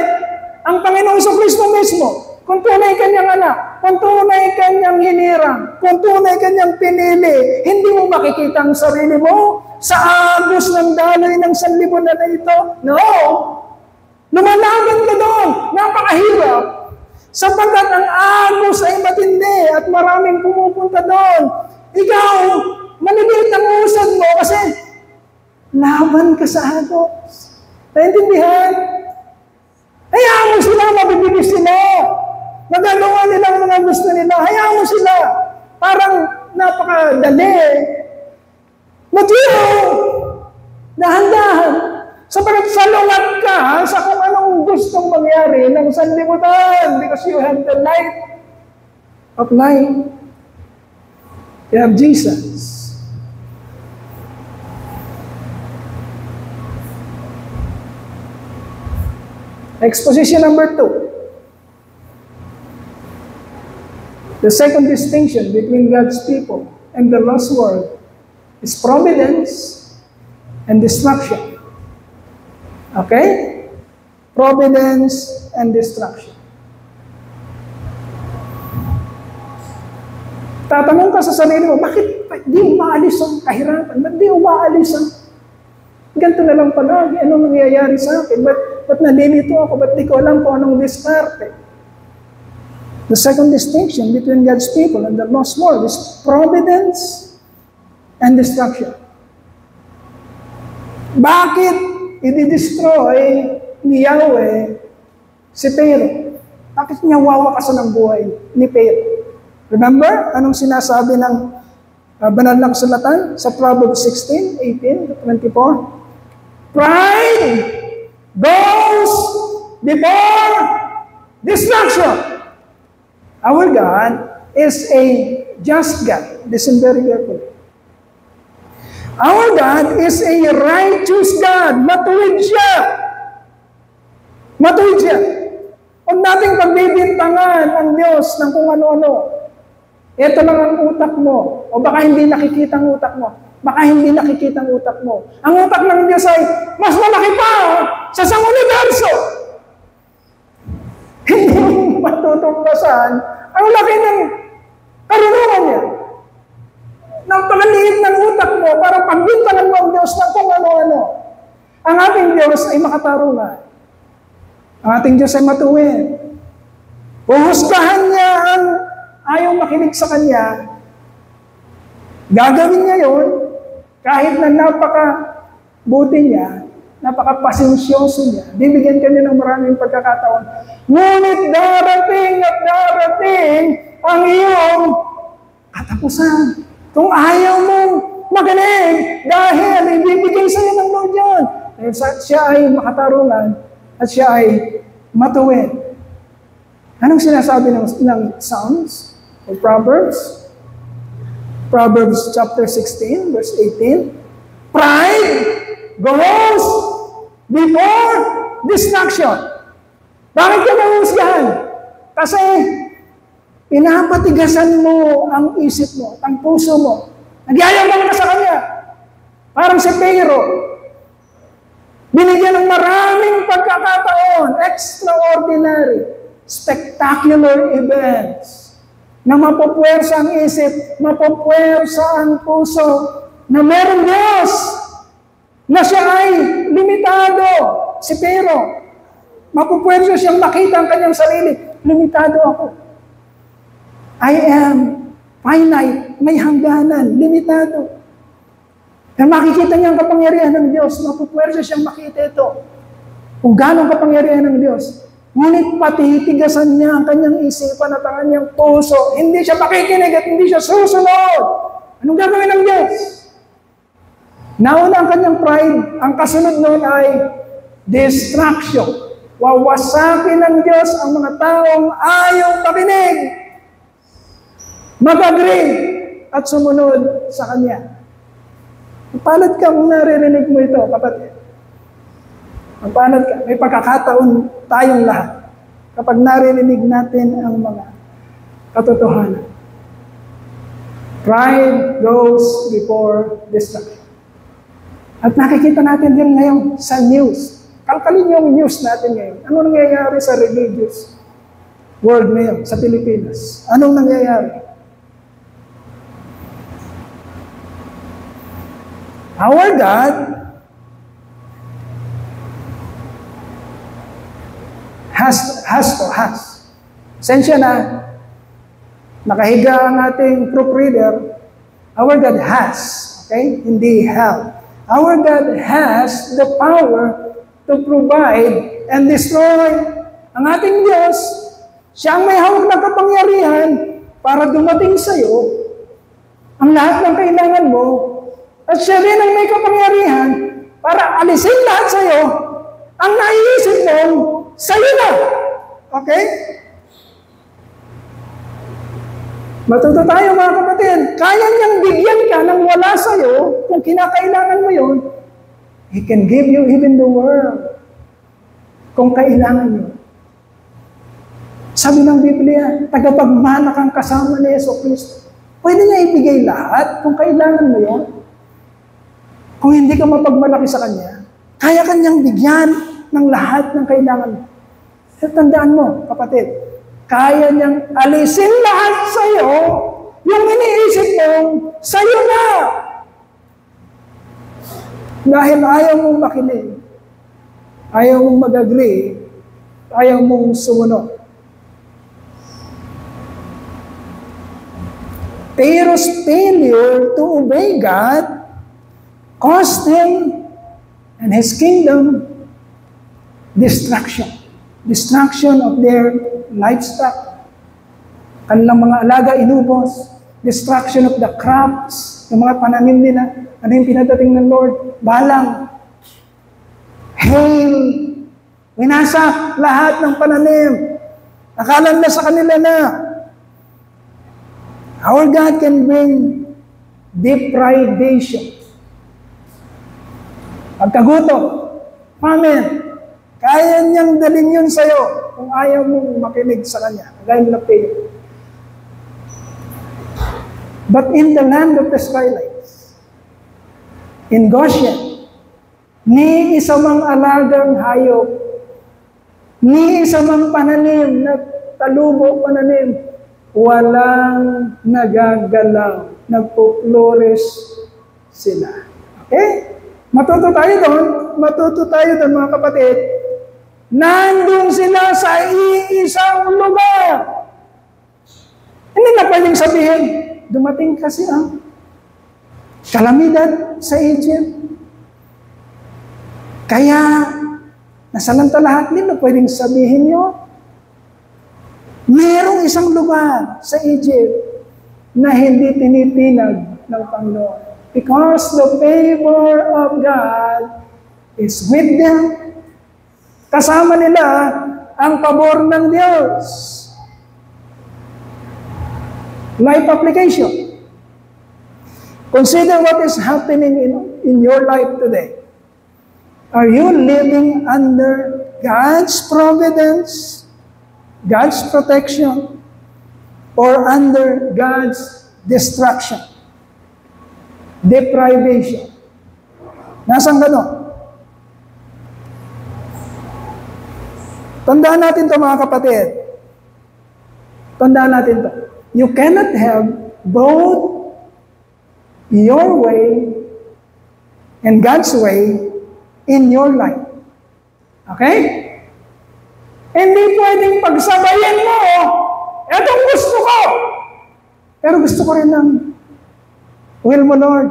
Speaker 1: Ang Panginoong Jesucristo mismo, kung tunay kanyang anak, kung tunay kanyang hinirang, kung tunay kanyang pinili, hindi mo makikita ang sarili mo sa agos ng daloy ng sanlibunan na ito. No! Lumalaban ka doon. Napakahirap. Sapagkat ang agos ay matindi at maraming pumupunta doon. Ikaw, maliliit ang usad mo kasi laban ka sa agos. Naintindihan? Hayaan mo sila, mabibigis sila. Magagawa nila ang mga gusto nila. Hayaan mo sila. Parang napakadali. But you, dahan-dahan. Sapagkat salungat ka sa kung anong gustong mangyari ng sanlibutan because you have the light of life. You have Jesus. Exposition number 2. The second distinction between God's people and the lost world is providence and destruction. Okay? Providence and destruction. Tatanong ka sa sarili mo, bakit di umaalis ang kahirapan? Ba't di umaalis ang ganito na lang palagi? Anong nangyayari sa akin? Ba't nalilito ako? Ba't di ko alam kung anong diskarte? The second distinction between God's people and the lost world is providence and destruction. Bakit i-destroy ni Yahweh si Pero? Bakit niya wawakasan ang buhay ni Pero? Remember, anong sinasabi ng banal na kasulatan sa Proverbs 16:18-24? Pride goes before destruction. Our God is a just God. Listen very carefully. Our God is a righteous God. Matuwid siya. Matuwid siya. Huwag nating pagbibintangan ang Diyos ng kung ano-ano. Ito lang ang utak mo. O baka hindi nakikita ang utak mo. Baka hindi nakikita ang utak mo. Ang utak ng Diyos ay mas malaki pa sa isang universo. Hindi mo matutumbasan ang laki ng karunungan niya. Napakaliit ng utak mo para pagbintangan mo ang Diyos ng kung ano-ano. Ang ating Diyos ay makatarungan. Ang ating Diyos ay matuwid. Huhusgahan niya ang ayaw makinig sa Kanya. Gagawin niya yun kahit na napaka-buti niya, napaka-pasensyoso niya. Bibigyan ka niya ng maraming pagkakataon. Ngunit darating at darating ang iyong katapusan. Kung ayaw mong magaling, dahil ibibigay sa iyo ng Lord yun. Dahil siya ay makatarungan at siya ay matuwid. Anong sinasabi ng Psalms o Proverbs? Proverbs chapter 16, verse 18. Pride goes before destruction. Bakit ka nahusgahan? Kasi pinapatigasan mo ang isip mo, ang puso mo. Nagyayabang ka sa Kanya. Parang si Pero. Binigyan ng maraming pagkakataon, extraordinary, spectacular events, na mapupwersa ang isip, mapupwersa ang puso, na merong Diyos, na siya ay limitado. Si Pero, mapupwersa siyang makita ang kanyang sarili. Limitado ako. I am finite, may hangganan, limitado. Kaya makikita niya ang kapangyarihan ng Diyos, mapupwersa siyang makita ito. Kung gano'ng kapangyarihan ng Diyos. Ngunit patitigasan niya ang kanyang isipan at ang kanyang puso. Hindi siya makikinig at hindi siya susunod. Anong gagawin ng Diyos? Nauna ang kanyang pride, ang kasunod noon ay distraction. Wawasakin ng Diyos ang mga taong ayaw makinig, mag-agree at sumunod sa Kanya. Palad ka kung naririnig mo ito, kapatid. Magpanad ka. May pagkakataon tayong lahat kapag naririnig natin ang mga katotohanan. Pride goes before destruction. At nakikita natin din ngayon sa news. Kalkalin yung news natin ngayon. Ano nangyayari sa religious world ngayon, sa Pilipinas? Anong nangyayari? Our God has. Sensya na, nakahiga ang ating proofreader. Our God has, okay? Hindi have. Our God has the power to provide and destroy. Ang ating Diyos, siya ang may hawak ng kapangyarihan para dumating sa iyo ang lahat ng kailangan mo. At siya rin ang may kapangyarihan para alisin lahat sa iyo ang naiisip mo sa iyo na. Okay? Matuto tayo mga kapatid. Kaya niyang bigyan ka ng wala sa iyo kung kinakailangan mo yun. He can give you even the world kung kailangan mo. Sabi ng Biblia, tagapagmana kang kasama ni Yeso Cristo. Pwede niya ibigay lahat kung kailangan mo yun. Kung hindi ka mapagmalaki sa Kanya, kaya Kanyang bigyan ng lahat ng kailangan mo. At tandaan mo, kapatid, kaya niyang alisin lahat sa iyo yung iniisip mong sa iyo na. Dahil ayaw mong makinig, ayaw mong mag-agree, ayaw mong sumunod. Pharaoh's failure to obey God cost him and his kingdom destruction. Destruction of their livestock. Kanilang mga alaga inubos. Destruction of the crops. Yung mga pananim nila. Ano yung pinadating ng Lord? Balang. Hail. Winasak lahat ng pananim. Akala na sa kanila na. Our God can bring deprivation. Pagkagutom. Famine. Kaya niyang dalhin yun sa'yo kung ayaw mong makinig sa Kanya. Gaya na Pharaoh. But in the land of the skylights, in Goshen, ni isa mang alagang hayop, ni isa mang pananim na talubo pananim, walang nagagalaw, nagpo-flourish sila. Okay? Matuto tayo doon. matuto tayo doon mga kapatid, nandun sila sa iisang lugar. Hindi na pwedeng sabihin, dumating kasi ang kalamidad sa Egypt. Kaya, nasalanta lahat nila, pwedeng sabihin nyo, merong isang lugar sa Egypt na hindi tinitinag ng Panginoon. Because the favor of God is with them. Kasama nila ang pabor ng Diyos. Life application. Consider what is happening in your life today. Are you living under God's providence, God's protection, or under God's destruction, deprivation? Nasaan ka doon? Tandaan natin ito mga kapatid. Tandaan natin ito. You cannot have both your way and God's way in your life. Okay? Hindi pwedeng pagsabayin mo, etong gusto ko. Pero gusto ko rin ng will mo, Lord.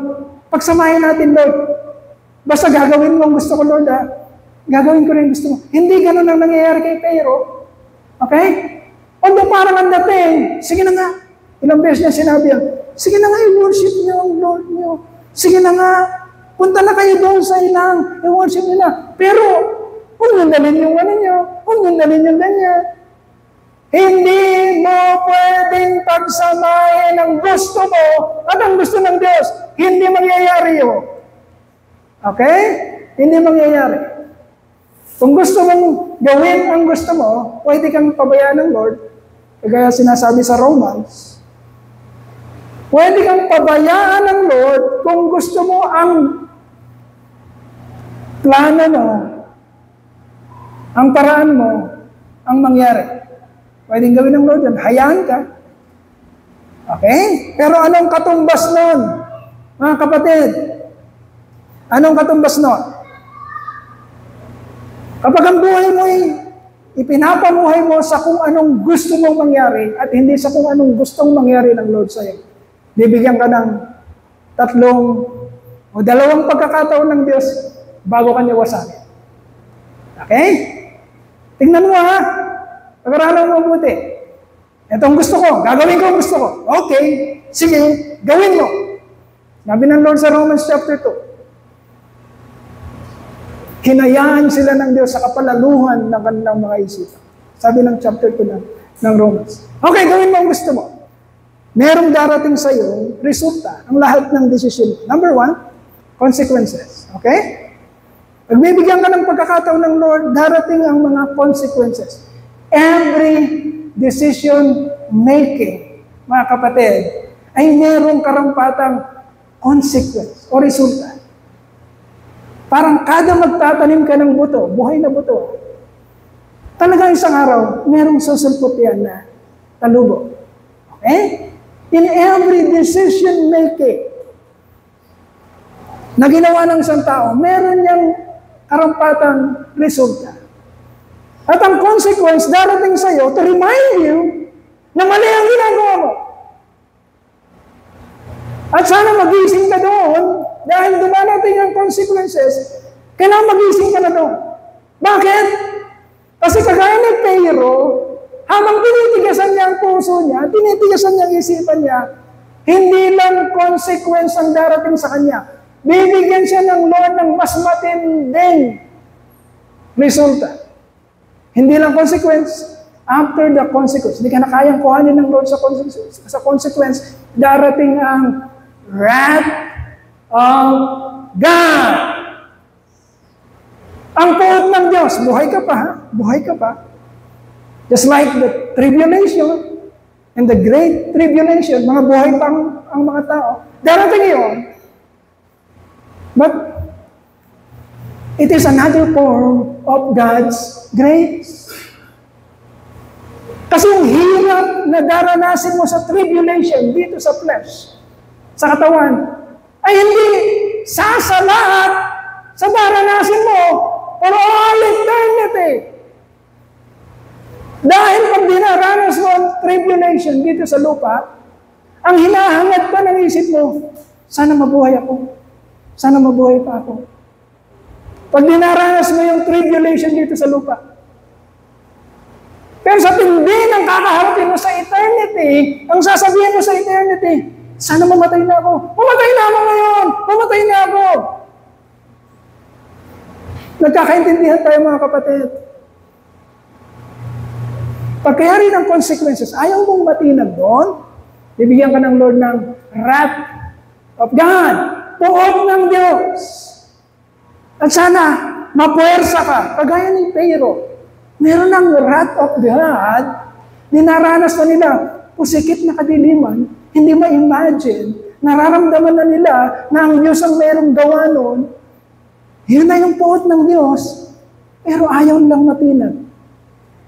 Speaker 1: Pagsamahin natin, Lord. Basta gagawin mo ang gusto ko, Lord, gagawin ko rin gusto mo. Hindi ganun ang nangyayari kay Pharaoh. Okay? Although parang ang dating, sige na nga. Ilang beses niya sinabi yan, sige na nga, i-worship niyo ang Lord niyo. Sige na nga, punta na kayo doon sa ilang, i-worship nila. Pero, huwag nyo dalhin yung ano niyo, huwag nyo dalhin yung ganyan. Hindi mo pwedeng pagsamahin ang gusto mo at ang gusto ng Diyos. Hindi mangyayari yun. Okay? Hindi mangyayari. Kung gusto mong gawin ang gusto mo, pwede kang pabayaan ng Lord. Kaya sinasabi sa Romans, pwede kang pabayaan ng Lord kung gusto mo ang plano mo, ang paraan mo, ang mangyari. Pwedeng gawin ng Lord yan. Hayaan ka. Okay? Pero anong katumbas nun? Mga kapatid, anong katumbas nun? Kapag ang buhay mo ay ipinapamuhay mo sa kung anong gusto mong mangyari at hindi sa kung anong gustong mangyari ng Lord sa'yo, bibigyan ka ng 3 o 2 pagkakataon ng Diyos bago ka niya wasakin. Okay? Tingnan mo ha. Pag-aralan mo mabuti. Ito ang gusto ko. Gagawin ko ang gusto ko. Okay. Sige. Gawin mo. Sabi ng Lord sa Romans chapter 2. Hinayaan sila ng Diyos sa kapalaluhan ng kanilang mga isipan. Sabi ng chapter 2 ng Romans. Okay, gawin mo ang gusto mo. Merong darating sa iyo, resulta, ang lahat ng desisyon. Number 1, consequences. Okay? Pag bibigyan ka ng pagkakataon ng Lord, darating ang mga consequences. Every decision making, mga kapatid, ay merong karampatang consequence o resulta. Parang kada magtatanim ka ng buto, buhay na buto, talagang isang araw, merong susulpot yan na talubo. Okay? In every decision making na ginawa ng isang tao, meron niyang karampatang resulta. At ang consequence darating sa iyo to remind you na mali ang ginagawa mo. At sana magising ka doon dahil dumarating ang consequences, kailangan magising ka na doon. Bakit? Kasi kagaya ni Pharaoh, habang tinitigasan niya ang puso niya, tinitigasan niya ang isipan niya, hindi lang consequence ang darating sa kanya. Bibigyan siya ng Lord ng mas matinding resulta. Hindi lang consequence, after the consequence. Hindi ka na kayang kuhanin ng Lord sa consequence, darating ang wrath of God. Ang puot ng Diyos, buhay ka pa, ha? Buhay ka pa. Just like the tribulation and the great tribulation, mga buhay pa ang mga tao. Darating yun. But it is another form of God's grace. Kasi yung hirap na daranasin mo sa tribulation dito sa flesh, sa katawan, ay hindi sasalat sa daranasin mo for all eternity. Dahil pag dinaranas mo ang tribulation dito sa lupa, ang hinahangad pa ng isip mo, sana mabuhay ako. Sana mabuhay pa ako. Pag dinaranas mo yung tribulation dito sa lupa. Pero sa tindi ng kakaharapin mo sa eternity, ang sasabihin mo sa eternity, sana mamatay na ako. Mamatay na ako ngayon! Mamatay na ako! Nagkakaintindihan tayo mga kapatid. Pagkayari ng consequences, ayaw mong matinag doon, bibigyan ka ng Lord ng wrath of God, puot ng Diyos. At sana, mapuwersa ka, kagaya ni Pharaoh. Meron ng wrath of God, dinaranas na nila, pusikit na kadiliman, hindi ma-imagine, nararamdaman na nila na ang Diyos ang merong gawa noon. Yun na yung puot ng Diyos, pero ayaw lang matinag.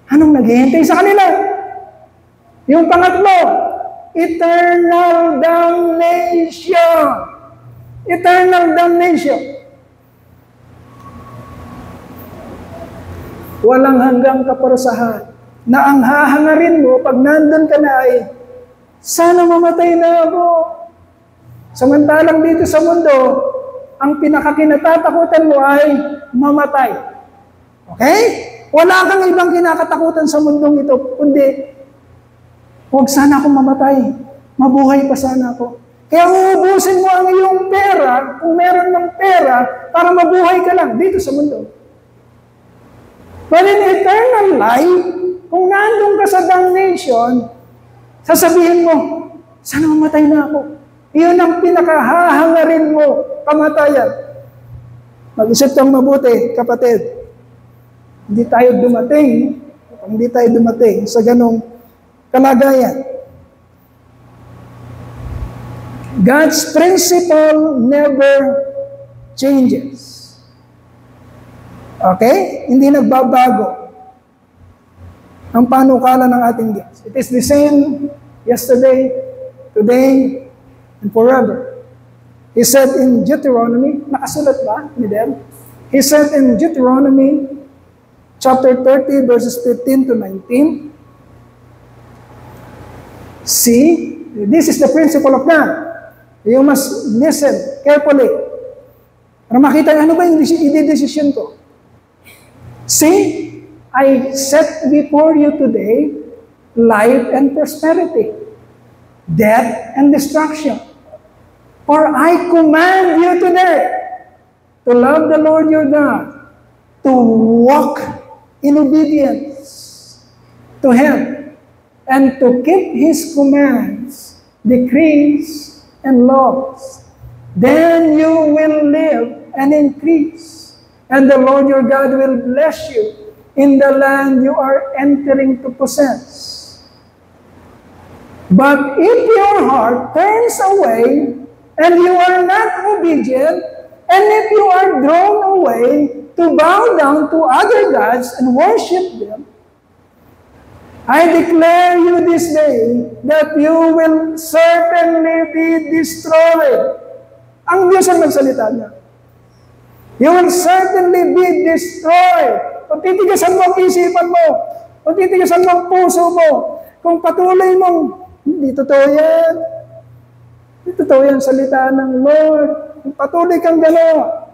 Speaker 1: Anong naghihintay sa kanila? Yung pangatlo, eternal damnation. Eternal damnation. Walang hanggang kaparusahan na ang hahangarin mo pag nandun ka na ay, sana mamatay na ako. Samantalang dito sa mundo, ang pinakakinatatakutan mo ay mamatay. Okay? Wala kang ibang kinakatakutan sa mundong ito, kundi, huwag sana akong mamatay. Mabuhay pa sana ako. Kaya uubusin mo ang iyong pera, kung meron ng pera, para mabuhay ka lang dito sa mundo. But in eternal life, kung nandun ka sa damnation, sasabihin mo, sana mamatay na ako. Iyon ang pinakahahangarin mo, kamatayan. Mag-isip kang mabuti, kapatid. Hindi tayo dumating sa ganong kalagayan. God's principle never changes. Okay? Hindi nagbabago ang panukala ng ating Diyos. It is the same yesterday, today, and forever. He said in Deuteronomy, nakasulat ba ni Del? He said in Deuteronomy chapter 30, verses 15 to 19, see, this is the principle of God. You must listen carefully. Para makita ano ba yung i-decision ko. See, I set before you today life and prosperity, death and destruction. For I command you today to love the Lord your God, to walk in obedience to Him, and to keep His commands, decrees, and laws. Then you will live and increase, and the Lord your God will bless you in the land you are entering to possess. But if your heart turns away, and you are not obedient, and if you are drawn away to bow down to other gods and worship them, I declare you this day that you will certainly be destroyed. Ang Diyos ang nagsalita niya. You will certainly be destroyed. Kung titigasan mo ang isipan mo, kung titigasan mo ang puso mo, kung patuloy mong, hindi totoo yan. Hindi totoo yan salita ng Lord. Kung patuloy kang gano'n,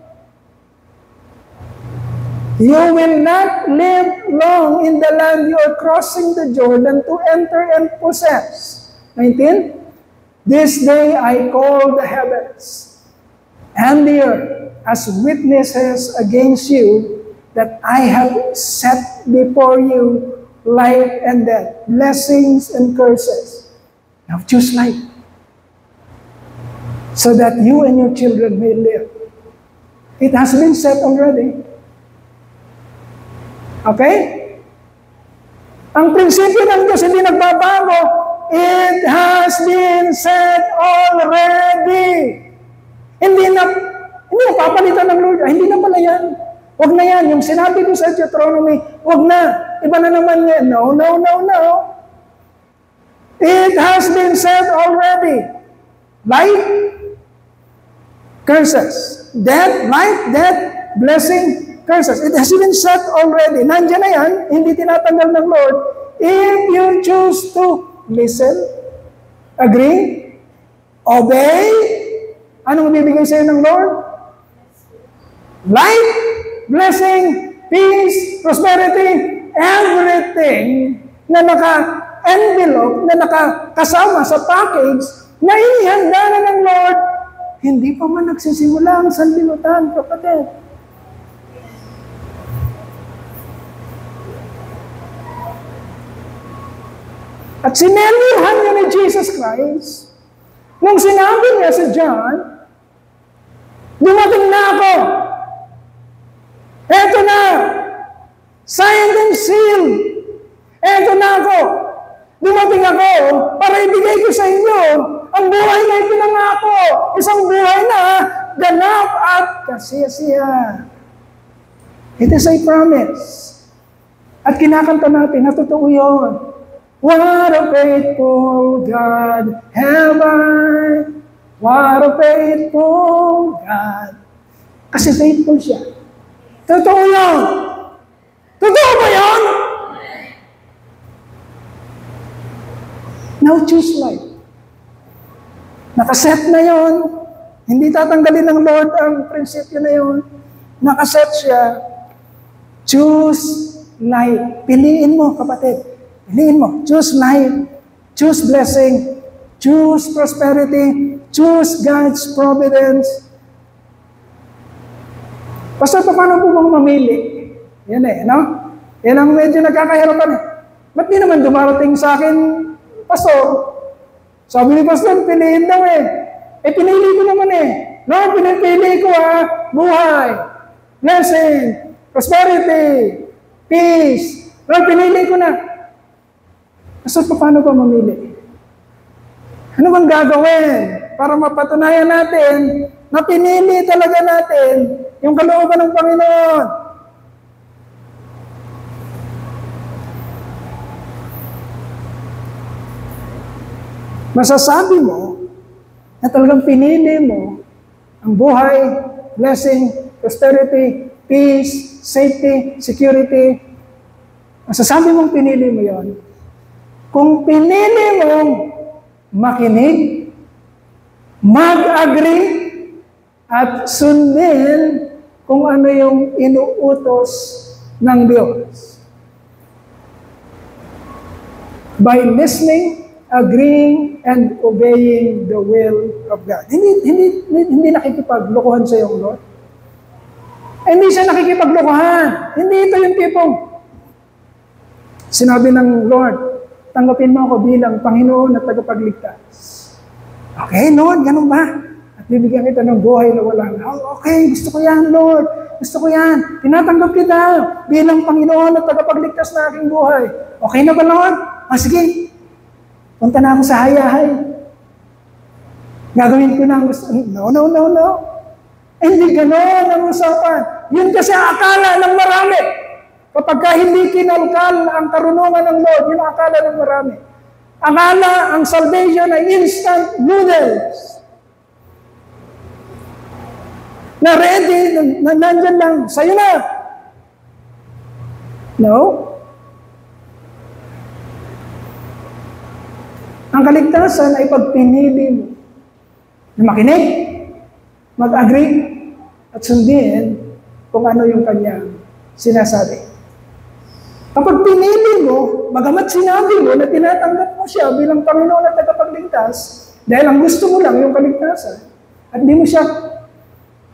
Speaker 1: you will not live long in the land you are crossing the Jordan to enter and possess. 19. This day I call the heavens and the earth as witnesses against you that I have set before you life and death, blessings and curses. Now choose life, so that you and your children may live. It has been said already. Okay? Ang prinsipyo ng Diyos hindi nagbabago. It has been said already. Hindi na papalitan ng Lord. Hindi na pala yan. Huwag na yan. Yung sinabi ko sa Deuteronomy, huwag na. Iba na naman yan. No. It has been said already. Life, curses. Death, life, death, blessing, curses. It has been set already. Nandiyan na yan, hindi tinatanggal ng Lord. If you choose to listen, agree, obey, anong bibigay sa'yo ng Lord? Life, blessing, peace, prosperity, everything na naka-envelope, na nakakasama sa package na inihanda na ng Lord, hindi pa man nagsisimula ang sanlibutan, kapatid. At sinelihan niya ni Jesus Christ, nung sinabi niya sa John, dumating na ako. Eto na. Signed and sealed. Eto na ako. Dumating ako para ibigay ko sa inyo ang buhay na ipinangako. Isang buhay na ganap at kasiyasiya. It is a promise. At kinakanta natin na totoo yun. What a faithful God have I. What a faithful God. Kasi faithful siya. Totoo yun. Totoo ba yun? Now choose life. Nakaset na yun. Hindi tatanggalin ng Lord ang prinsipyo na yun. Nakaset siya. Choose life. Piliin mo, kapatid. Piliin mo. Choose life. Choose blessing. Choose prosperity. Choose God's providence. Pastor, paano po bang mamili? Yan no? Yan ang medyo nagkakahirapan. Ba't di naman dumarating sa akin, Pastor? Sabi ni Pastor, piliin daw pinili ko naman No, pinipili ko buhay, blessing, prosperity, peace. No, pinili ko na. Pastor, paano ba mamili? Ano bang gagawin para mapatunayan natin na pinili talaga natin yung kalooban ng Panginoon? Masasabi mo na talagang pinili mo ang buhay, blessing, prosperity, peace, safety, security. Masasabi mong pinili mo yon kung pinili mong makinig, mag-agree, at sundin kung ano yung inuutos ng Diyos. By listening, agreeing, and obeying the will of God. Hindi nakikipaglokohan sa iyong Lord. Hindi siya nakikipaglokohan. Hindi ito yung tipong sinabi ng Lord, tanggapin mo ako bilang Panginoon at tagapagligtas. Okay, Lord, ganun ba? At bibigyan kita ng buhay na walang, okay, gusto ko yan, Lord. Gusto ko yan. Tinatanggap kita bilang Panginoon at tagapagligtas na aking buhay. Okay na ba, Lord? Sige. Punta na ako sa hayahay. Gagawin ko na ang gusto. No. Hindi gano'n ang usapan. Yun kasi ang akala ng marami. Kapag hindi kinalkal ang karunungan ng Lord, yun ang akala ng marami. Akala ang salvation ay instant noodles. Na ready, na nandyan lang, sa'yo na. No? Ang kaligtasan ay pagpinili mo na makinig, mag-agree, at sundin kung ano yung kanyang sinasabi. Kapag pinili mo, bagamat sinabi mo na tinatanggap mo siya bilang Panginoon at tagapagligtas, dahil ang gusto mo lang yung kaligtasan, at di mo siya,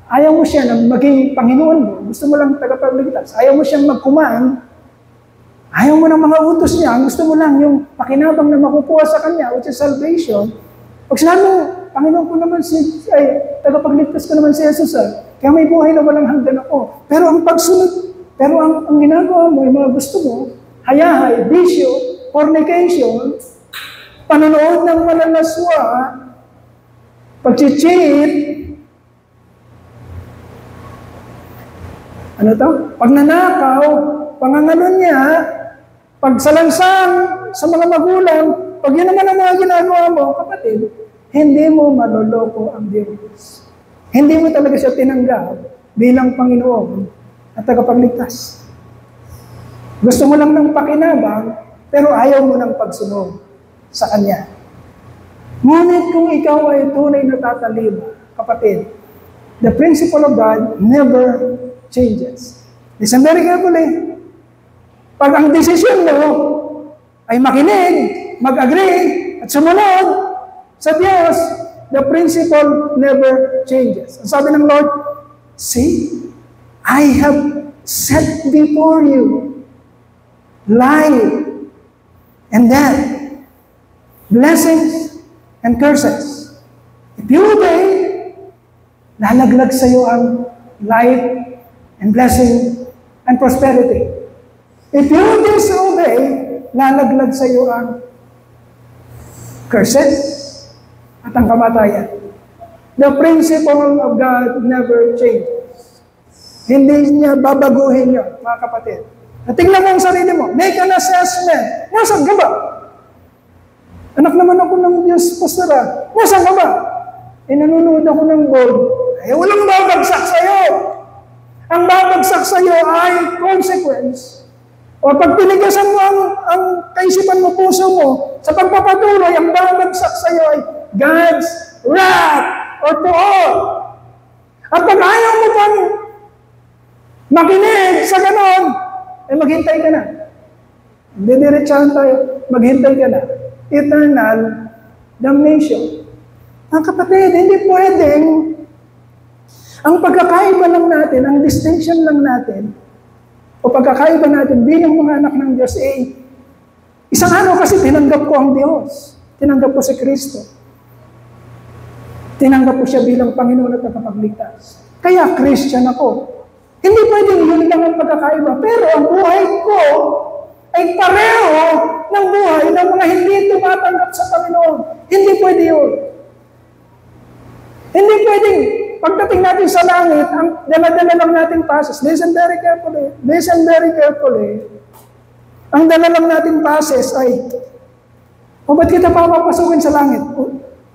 Speaker 1: ayaw mo siya na maging Panginoon mo, gusto mo lang tagapagligtas, ayaw mo siyang mag-command, ayaw mo ng mga utos niya, ang gusto mo lang yung pakinabang na makukuha sa kanya, which is salvation. Pag sinabi mo, Panginoon ko naman tagapagligtas ko naman si Jesus, kaya may buhay na walang hanggan ako. Pero ang pagsunod, ang ginagawa mo, yung mga gusto mo, hayahay, bisyo, fornication, panonood ng malalaswa, pag-cheat, pagnanakaw, pangangalunya, pagsalangsang sa mga magulang, pag yun naman ang mga ginagawa mo, kapatid, hindi mo maloloko ang Diyos. Hindi mo talaga siya tinanggap bilang Panginoon at tagapagligtas. Gusto mo lang ng pakinabang, pero ayaw mo ng pagsunod sa Kanya. Ngunit kung ikaw ay tunay na tatalima, kapatid, the principle of God never changes. Listen very carefully. Pag ang desisyon mo ay makinig, mag-agree, at sumunod sa Diyos, the principle never changes. Ang sabi ng Lord, see, I have set before you life and death, blessings and curses. If you obey, lalaglag sa iyo ang life and blessing and prosperity. If you disobey, lalaglag sa iyo ang curses at ang kamatayan. The principle of God never changes. Hindi niya babaguhin yun, mga kapatid. At tingnan mo ang sarili mo. Make an assessment. Nasaan ka ba? Anak naman ako ng Diyos, pastora. Nasaan ka ba? Nanonood ako ng gold. Walang babagsak sa'yo. Ang babagsak sa'yo ay consequence. O pag pinigasan mo ang kaisipan mo, puso mo, sa pagpapatuloy, ang babagsak sa'yo ay God's wrath or tuod. At pag ayaw mo pang makinig sa ganon, maghintay ka na. Didiretsahan tayo, maghintay ka na. Eternal damnation. Mga kapatid, hindi pwedeng ang pagkakaiba lang natin, ang distinction lang natin, o pagkakaiba natin bilang mga anak ng Diyos, isang araw kasi tinanggap ko ang Diyos. Tinanggap ko si Kristo. Tinanggap ko siya bilang Panginoon at tagapagligtas. Kaya Christian ako. Hindi pwedeng yun lang ang pagkakaiba. Pero ang buhay ko ay pareho ng buhay ng mga hindi tumatanggap sa Panginoon. Hindi pwede yun. Hindi pwedeng pagdating natin sa langit, ang dala-dala lang nating passes. Listen very carefully. Listen very carefully. Ang dala lang nating passes ay, ba't kita papapasukin sa langit?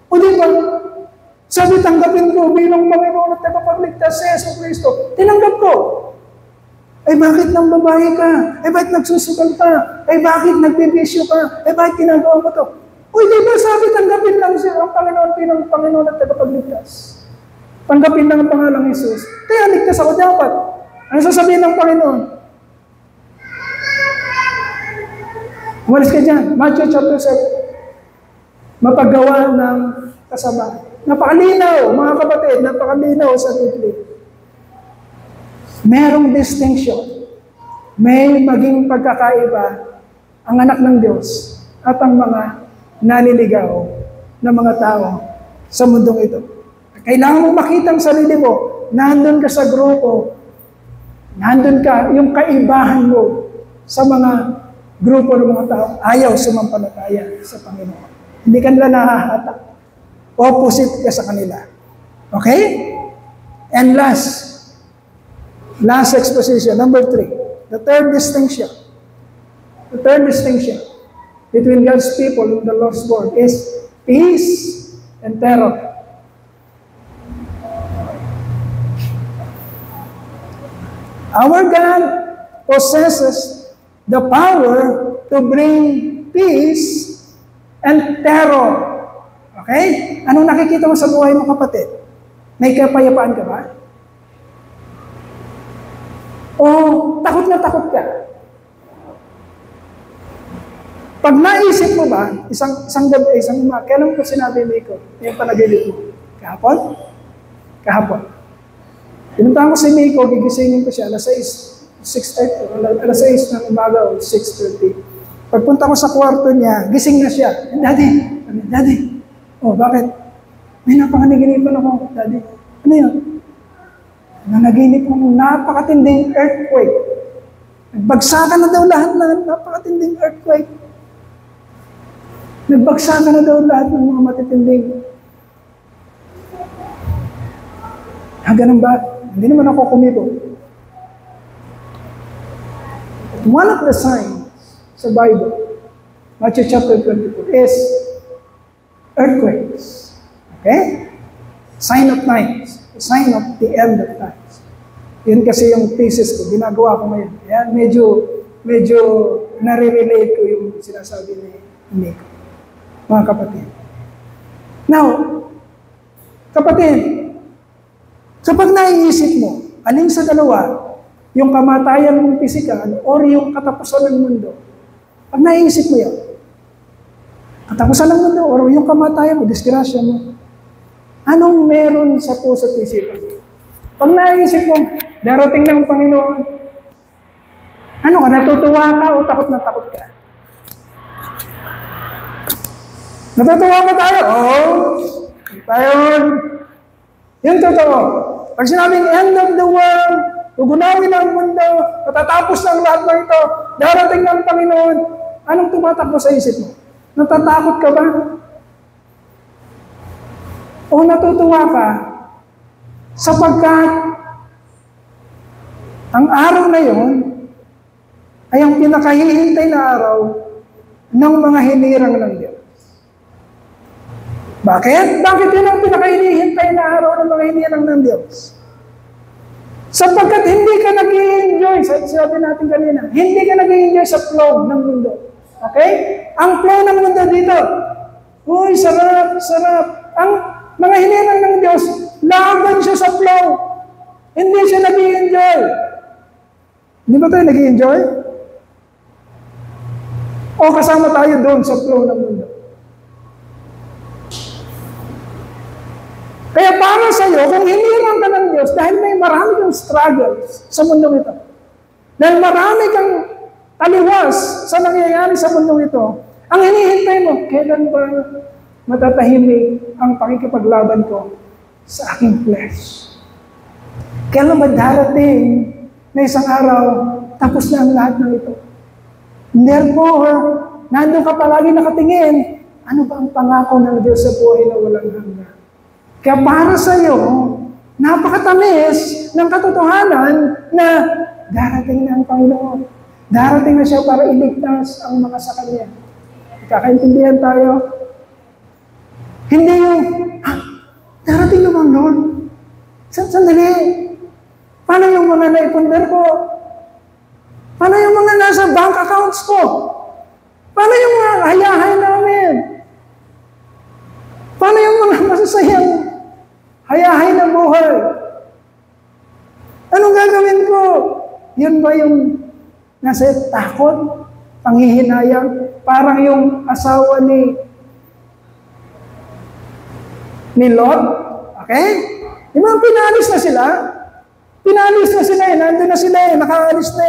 Speaker 1: O di ba? Sabi, tanggapin ko bilang Panginoon at tagapagligtas si Yesu Kristo. Tinanggap ko. Ay bakit nang babae ka? Ay bakit nagsusugal ka? Ay bakit nagbibisyo ka? Ay bakit ginagawa mo to? Uy, di ba sabi, tanggapin lang siya ang Panginoon bilang Panginoon at tagapagligtas. Tanggapin lang ang pangalang Jesus. Kaya ligtas ako dapat. Ano sasabihin ng Panginoon? Umalis ka dyan. Matthew chapter 7. Mapagawa ng kasama. Napakalinaw, mga kapatid, napakalinaw sa Biblia. Merong distinction. May maging pagkakaiba ang anak ng Diyos at ang mga naliligaw na mga tao sa mundong ito. Kailangan mong makita ang sarili mo. Nandun ka sa grupo. Nandun ka, yung kaibahan mo sa mga grupo ng mga tao. Ayaw sumampalataya sa Panginoon. Hindi ka nila nahahatak. Opposite ka sa kanila. Okay? And last exposition, number 3. The third distinction between God's people in the lost world is peace and terror. Our God possesses the power to bring peace and terror. Okay? Anong nakikita mo sa buhay mo, kapatid? May kapayapaan ka ba? O takot na takot ka? Pag naisip mo ba, isang gabi, kailan ko sinabi Miko, yung panaginip mo? Kahapon. Pinuntahan ko si Miko, gigisingin ko siya, alas 6:30, alas 6 ng umaga o 6:30. Pagpunta ko sa kwarto niya, gising na siya. Daddy, bakit? May napanganaginipan ako, Daddy. Ano yun? Nanaginip akong napakatinding earthquake. Nagbagsakan na daw lahat ng napakatinding earthquake. Nagbagsakan na daw lahat ng mga matitinding. Ganun ba? Hindi naman ako kumibo. One of the signs sa Bible, Matthew chapter 24, is earthquakes. Okay? Sign of times. Sign of the end of times. Yun kasi yung thesis ko, ginagawa ko ngayon. Ayan, medyo nare-relate ko yung sinasabi ni Nico. Mga kapatid. Now, kapatid, kapag naiisip mo, alin sa dalawa, yung kamatayan mong pisikal or yung katapusan ng mundo, pag naiisip mo yan, katapusan ng mundo or yung kamatayan mo, disgrasya mo, anong meron sa puso at isipan? Pag naiisip mo, darating ng Panginoon, ano ka, natutuwa ka o takot na takot ka? Natutuwa ba tayo? Oo. Tayo. Yung totoo. Pag sinabing end of the world, tugunawin ang mundo, matatapos ng lahat ng ito, darating ng Panginoon, anong tumatakbo sa isip mo? Natatakot ka ba? O natutuwa ka sapagkat ang araw na yon ay ang pinakahihintay na araw ng mga hinirang ng Diyos. Bakit? Bakit yun ang pinakahihintay na araw ng mga hinirang ng Diyos? Sapagkat hindi ka nag-i-enjoy, sabi natin kanina, hindi ka nag-i-enjoy sa flow ng mundo. Okay? Ang flow ng mundo dito, uy, sarap, sarap. Ang mga hinirang ng Diyos, laban siya sa flow. Hindi siya nag-i-enjoy. Hindi ba tayo nag-i-enjoy? O kasama tayo doon sa flow ng mundo? Kaya para sa iyo, kung hinirang ka ng Diyos, dahil may marami kang struggles sa mundong ito, dahil marami kang taliwas sa nangyayari sa mundong ito, ang hinihintay mo, kailan ba matatahimik ang pakikipaglaban ko sa aking flesh? Kailan ba darating na isang araw, tapos na ang lahat ng ito? Therefore, nandun ka palagi nakatingin, ano ba ang pangako ng Diyos sa buhay na walang hanggan? Kaya para sa iyo, napakatamis ng katotohanan na darating na ang Panginoon. Darating na siya para iligtas ang mga sa Kanya. Kakaintindihan tayo? Hindi yung, darating naman Lord. Sandali. Paano yung mga naipundar ko? Paano yung mga nasa bank accounts ko? Paano yung mga hayahay namin? Paano yung mga masasayang hayahay na buhay? Anong gagawin ko? Yun ba yung nasa takot, panghihinayang, parang yung asawa ni Lot? Okay? Yung mga pinalis na sila, nandun na sila nakaalis na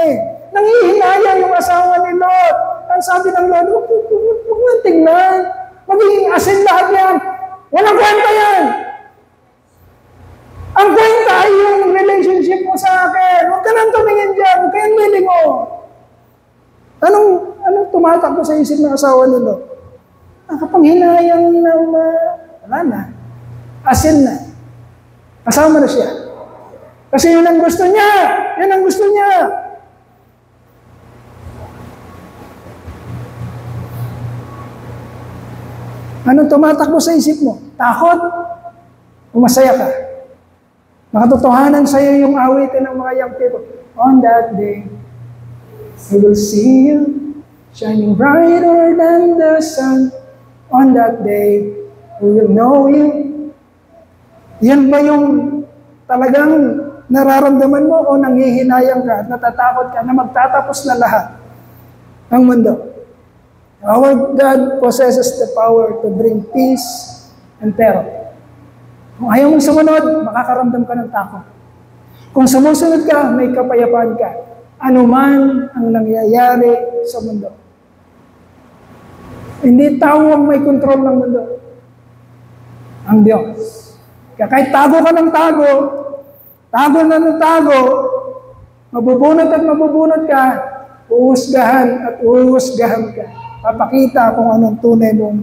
Speaker 1: Nanghihinayang yung asawa ni Lot. Ang sabi ng Lot, huwag mo tingnan. Magiging asin lahat yan. Walang kwenta yan. Ang kwenta ay yung relationship mo sa akin. Huwag ka nang tumingin dyan. Huwag kayong bili mo. Anong tumatakbo sa isip ng asawa ni Lot? Ang kapanghinayang na wala na. Asin na. Kasama na siya. Kasi yun ang gusto niya. Yun ang gusto niya. Anong tumatakbo sa isip mo? Takot? O masaya ka? Makatotohanan sa iyo yung awitin ng mga young people. On that day, we will see you shining brighter than the sun. On that day, we will know you. Yan ba yung talagang nararamdaman mo o nanghihinayang ka at natatakot ka na magtatapos na lahat ng mundo? Our God possesses the power to bring peace and terror. Kung ayaw mong sumunod, makakaramdam ka ng takot. Kung sumusunod ka, may kapayapaan ka. Ano man ang nangyayari sa mundo. Hindi tao ang may kontrol ng mundo. Ang Diyos. Kaya kahit tago ka ng tago na ng tago, mabubunot at mabubunot ka, uusgahan at uusgahan ka. Papakita kung anong tunay mong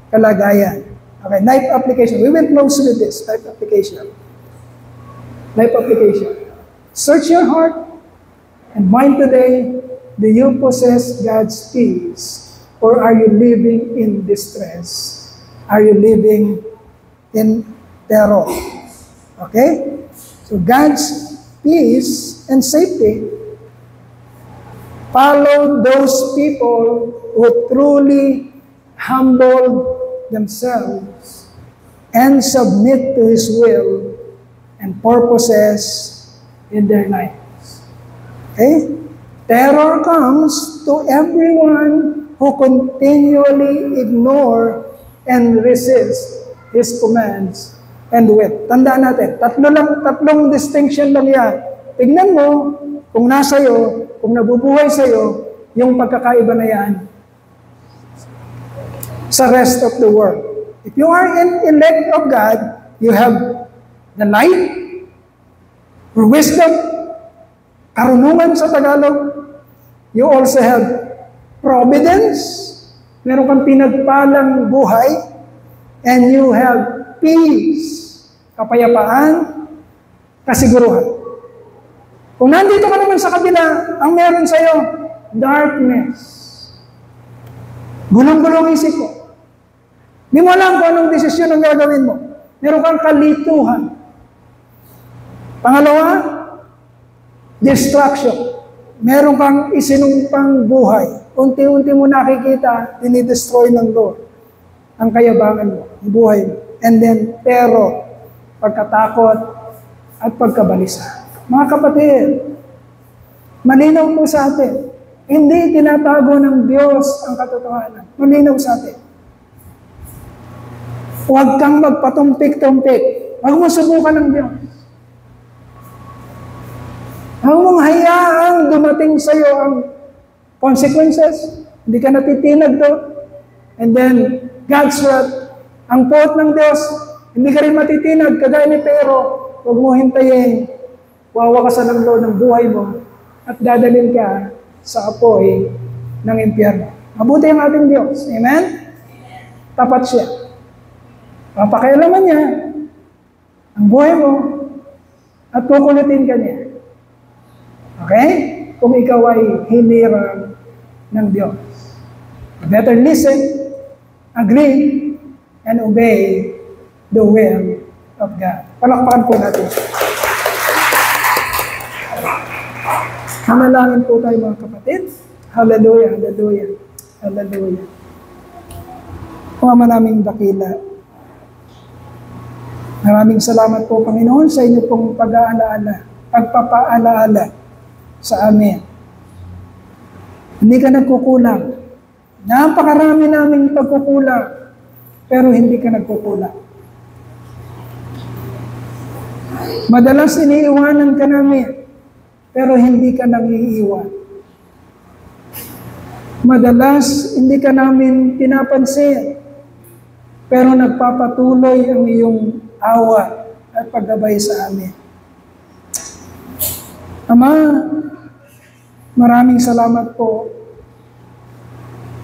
Speaker 1: kalagayan. Okay, life application. We will close with this, life application. Life application. Search your heart and mind today. Do you possess God's peace? Or are you living in distress? Are you living in terror? Okay? So God's peace and safety, follow those people who truly humble themselves and submit to His will and purposes in their lives. Okay? Terror comes to everyone who continually ignore and resist His commands and will. Tandaan natin, tatlong distinction lang yan. Tignan mo kung nasa iyo, kung nabubuhay sa iyo, yung pagkakaiba na yan sa rest of the world. If you are an elect of God, you have the light, or wisdom, karunungan sa Tagalog. You also have providence, meron kang pinagpalang buhay, and you have peace, kapayapaan, kasiguruhan. Kung nandito ka naman sa kabila, ang meron sa'yo, darkness. Gulong-gulong isip mo. Di mo alam kung anong desisyon ang gagawin mo. Meron kang kalituhan. Pangalawa, distraction. Meron kang isinumpang buhay. Unti-unti mo nakikita, dinidestroy ng Lord ang kayabangan mo, ang buhay mo. And then, terror, pagkatakot, at pagkabalisa. Mga kapatid, malinaw po sa atin. Hindi tinatago ng Diyos ang katotohanan. Malinaw sa atin. Huwag kang magpatumpik-tumpik. Huwag mo subukan ng Diyos. Huwag mong hayaang dumating sa iyo ang consequences. Hindi ka natitinag doon. And then, God's wrath, ang puot ng Diyos, hindi ka rin matitinag, kagaya ni Pero, huwag mo hintayin, wawakasan ng Lord ng buhay mo, at dadalhin ka sa apoy ng impyerno. Mabuti ang ating Diyos. Amen? Tapat siya. Papakialaman niya ang buhay mo at kukulitin ka niya. Okay? Kung ikaw ay hinirang ng Diyos. Better listen, agree, and obey the will of God. Palakpakan po natin. Manalangin po tayo mga kapatid. Hallelujah, hallelujah, hallelujah. O Ama naming dakila, maraming salamat po Panginoon sa inyo pong pag-aalaala, pagpapaalaala sa amin. Hindi ka nagkukulang. Napakarami naming pagkukulang, pero hindi ka nagkukulang. Madalas iniiwanan ka namin, pero hindi ka nang iiwan. Madalas hindi ka namin pinapansin, pero nagpapatuloy ang iyong awa at paggabay sa amin. Ama, maraming salamat po.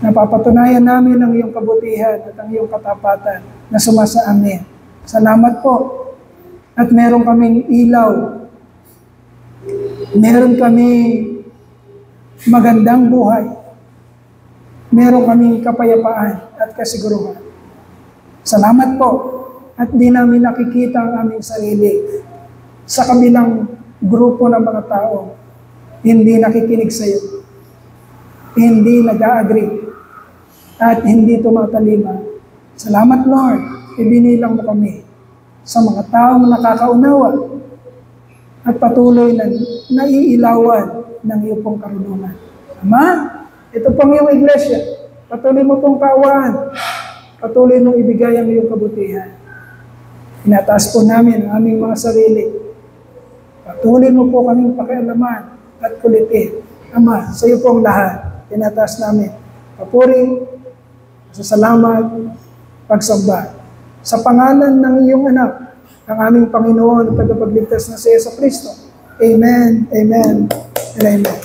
Speaker 1: Napapatunayan namin ang iyong kabutihan at ang iyong katapatan na sumasa amin. Salamat po. At meron kaming ilaw. Meron kaming magandang buhay. Meron kaming kapayapaan at kasiguruhan. Salamat po. At di namin nakikita ang aming sarili sa kabilang grupo ng mga tao. Hindi nakikinig sa iyo. Hindi nag-a-agree. At hindi tumatalima. Salamat Lord. Ibinilang mo kami sa mga taong nakakaunawa at patuloy na naiilawan ng iyong pong karunungan. Ama, ito pong iyong iglesia. Patuloy mo pong kaawaan. Patuloy mong ibigay ang iyong kabutihan. Inataas po namin ang aming mga sarili. Patuloy mo po kaming pakialaman at kulitin. Ama, sa iyo pong lahat, inataas namin. Papuri, salamat, pagsamba. Sa pangalan ng iyong anak, ang aming Panginoon at tagapagligtas na si Jesucristo. Amen, amen, and amen.